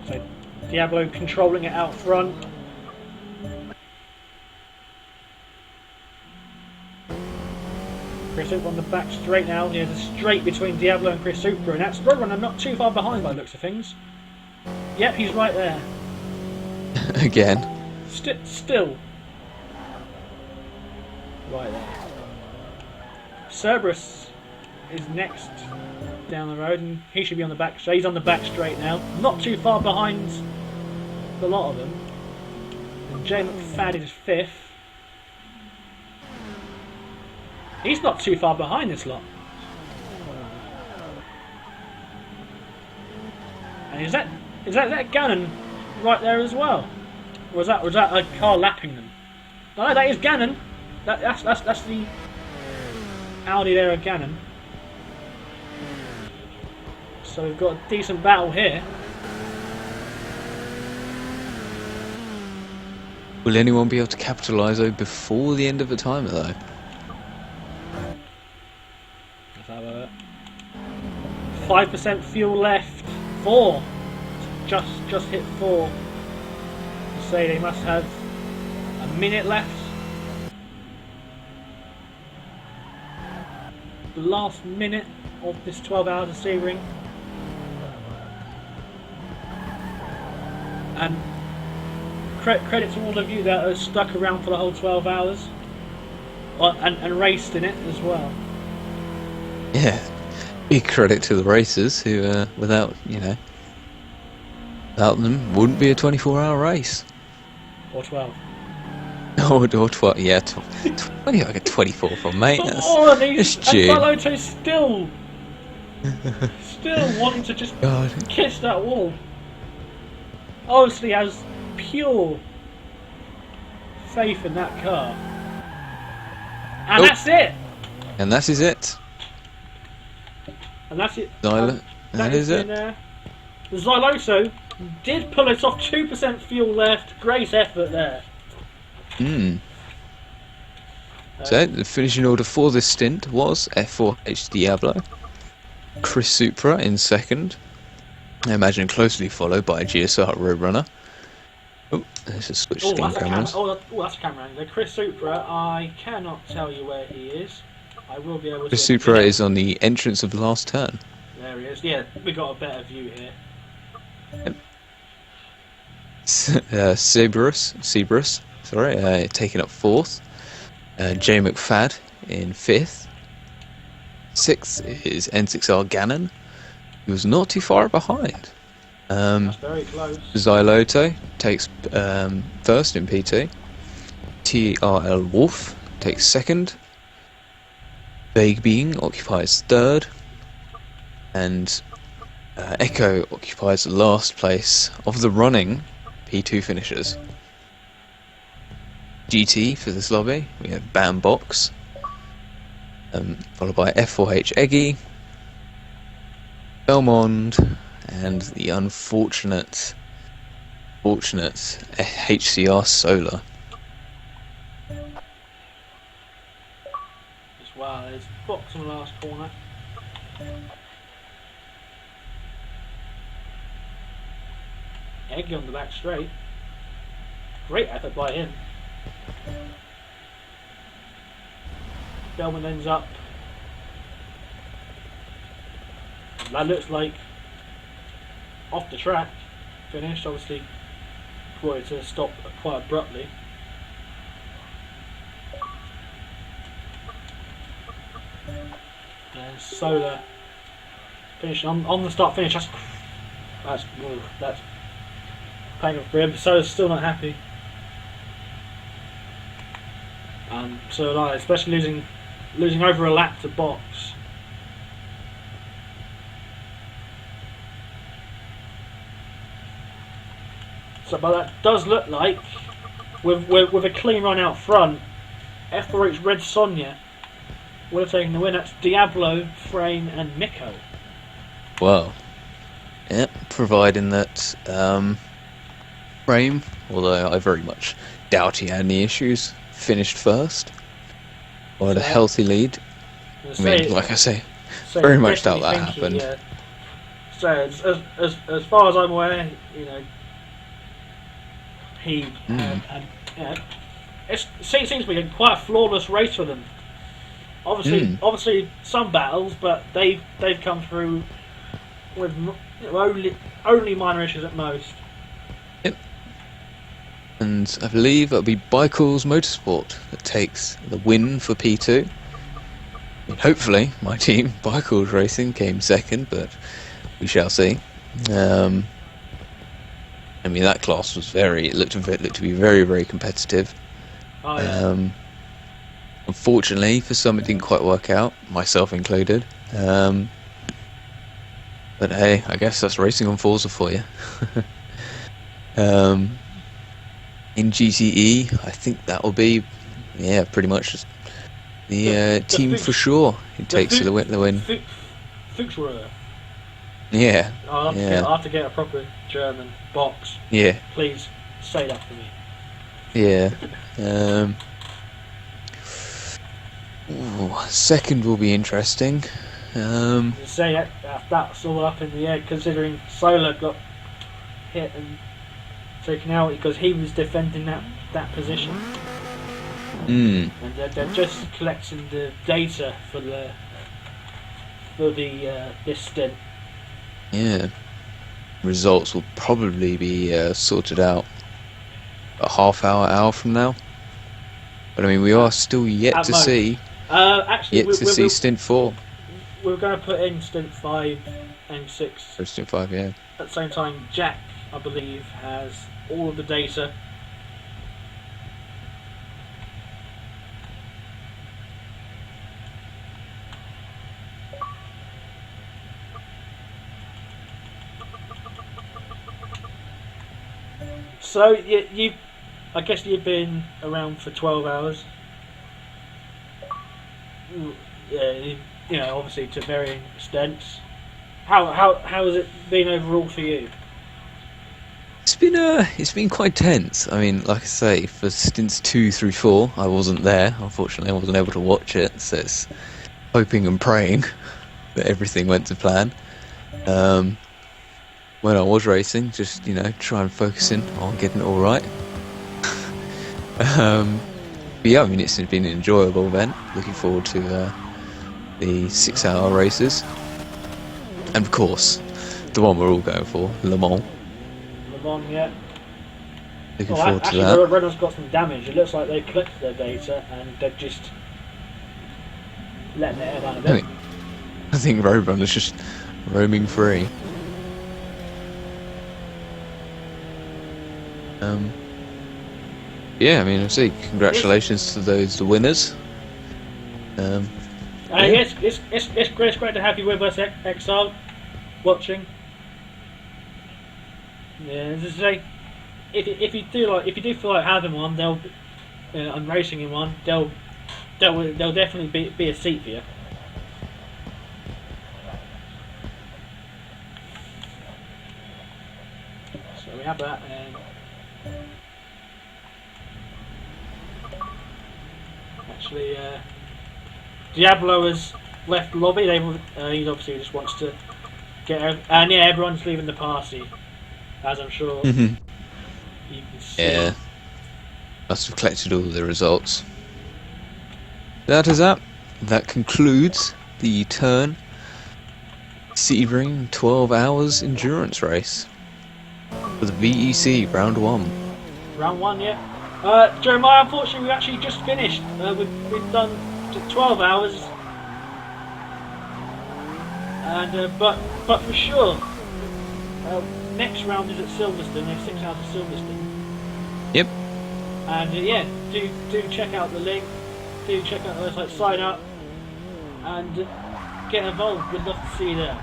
So Diablo controlling it out front. Chris Super on the back straight now. There's a straight between Diablo and Chris Super, and that's Roadrunner not too far behind by the looks of things. Yep, he's right there. Again. Still. Right there. Cerberus is next down the road, and he should be on the back straight. He's on the back straight now. Not too far behind the lot of them. And Jay McFadden is 5th. He's not too far behind this lot. And is that Gannon right there as well? Or was that a car lapping them? No, that is Gannon. That's the Audi there of Gannon. So we've got a decent battle here. Will anyone be able to capitalise though before the end of the timer though? Let's have a 5% fuel left. 4. Just hit 4. Say they must have a minute left. The last minute of this 12 hours of Sebring. And credit to all of you that are stuck around for the whole 12 hours. And raced in it as well. Yeah. Big credit to the racers who, without them, wouldn't be a 24-hour race. Or 12. Or 12, yeah, 20 like a 24 from mate. That's Baloto still wanting to just kiss that wall. Obviously has pure faith in that car. And that's it! And that is it. And that's it. That is it. The Xyloto did pull us off. 2% fuel left. Great effort there. So the finishing order for this stint was F4H Diablo, Chris Supra in second, I imagine closely followed by GSR Roadrunner. Oh, let's just switch screen cameras. That's a camera angle. Chris Supra, I cannot tell you where he is. I will be able to. Chris Supra is on the entrance of the last turn. There he is. Yeah, we got a better view here. Yep. Cerberus, taking up 4th. Jay McFadden in 5th. 6th is N6R Gannon, who was not too far behind. That's very close. Xyloto takes first in PT. TRL Wolf takes second. VEC Being occupies third. And Echo occupies the last place of the running P2 finishers. GT for this lobby, we have Bam Box, followed by F4H Eggy, Belmond, and the unfortunate HCR Solar. Wow, there's Box in the last corner. Eggy on the back straight. Great effort by him. Bellman ends up that looks like off the track finish. Obviously, brought it to a stop quite abruptly. Solar finishing on the start finish. That's painful for him. Solar's still not happy. So like, especially losing over a lap to box. So, but that does look like, with a clean run out front, F4H Red Sonja would have taken the win. That's Diablo, Frame, and Miko. Well, yeah, providing that Frame, although I very much doubt he had any issues, finished first. Or had a healthy lead. I mean, like I say, very much doubt that happened. Yeah. So, as far as I'm aware, he it seems to be quite a flawless race for them. Obviously some battles, but they've come through with only minor issues at most. Yep. And I believe it'll be Bicycles Motorsport that takes the win for P2. I mean, hopefully, my team, Bicycles Racing, came second, but we shall see. I mean, that class was it looked to be very, very competitive. Oh, yeah. Unfortunately, for some it didn't quite work out, myself included. But hey, I guess that's racing on Forza for you. In GTE, I think that will be, pretty much just the team for sure who takes the win. Fuchsröhre. Yeah. I'll have to get a proper German box. Yeah. Please say that for me. Yeah. Second will be interesting. Say that's all up in the air, considering Solar got hit and taken out because he was defending that position. And they're just collecting the data for this stint. Yeah. Results will probably be sorted out a hour from now. But I mean, we are still yet to see. Actually, see Stint 4. We're going to put in Stint 5 and 6. So Stint 5, yeah. At the same time, Jack, I believe, has all of the data. So I guess you've been around for 12 hours. Yeah, obviously to varying extents. How has it been overall for you? It's been quite tense. I mean, like I say, for stints 2 through 4, I wasn't there. Unfortunately, I wasn't able to watch it. So it's hoping and praying that everything went to plan. When I was racing, just try and focusing on getting it all right. But yeah, I mean, it's been an enjoyable event. Looking forward to the 6-hour races, and of course, the one we're all going for, Le Mans. Le Mans, yeah. Looking forward to that. Renault's got some damage. It looks like they collected their data and they're just letting their hair down a bit. I think Roadrunner's just roaming free. Yeah, I mean, obviously, congratulations to the winners. Yes, it's great to have you with us, Exile, watching. Yeah, as I say, if you do feel like having one, and racing in one, there'll definitely be a seat for you. So we have that. Actually, Diablo has left the lobby. He obviously just wants to get out. And yeah, everyone's leaving the party, as I'm sure you can see. Yeah, must have collected all the results. That concludes the turn Sebring 12 hours endurance race for the VEC round 1. Round 1, yeah. Jeremiah, unfortunately, we actually just finished. We've done 12 hours, and but for sure, next round is at Silverstone. There's 6 hours at Silverstone. Yep. And yeah, do check out the link. Do check out the website, sign up, and get involved. We'd love to see you there.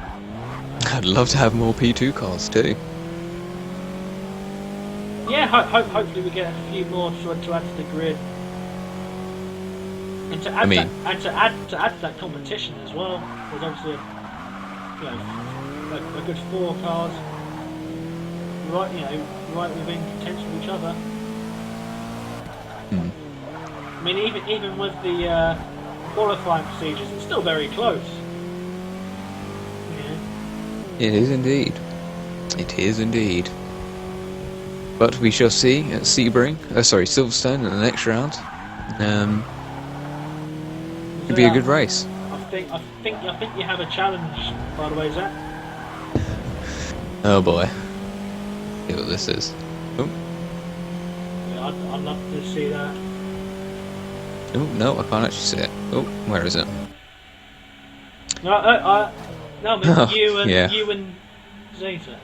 I'd love to have more P2 cars too. Yeah, hopefully we get a few more to add to the grid, and to add to add to that competition as well. There's obviously a good 4 cars, right within contention of each other. I mean, even with the qualifying procedures, it's still very close. It is indeed. It is indeed. But we shall see at Silverstone in the next round. Could be a good race. I think you have a challenge, by the way, Zach. Oh boy. See what this is. Oh. Yeah, I'd love to see that. Oh no, I can't actually see it. Oh, where is it? No, but you yeah. and Zeta.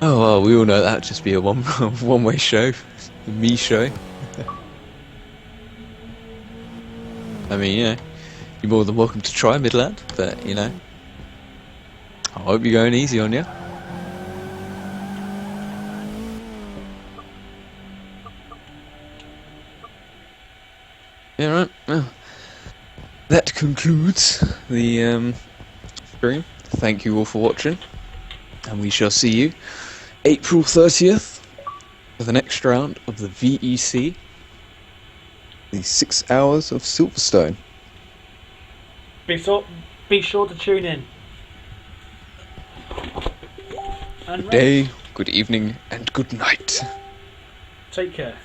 Oh well, we all know that'd just be a one-way show, a me show. I mean, you're more than welcome to try Midland, but I hope you're going easy on you. Yeah, right. Well, that concludes the stream. Thank you all for watching, and we shall see you April 30th for the next round of the VEC, the 6 hours of Silverstone. Be sure to tune in. Good day, good evening, and good night. Take care.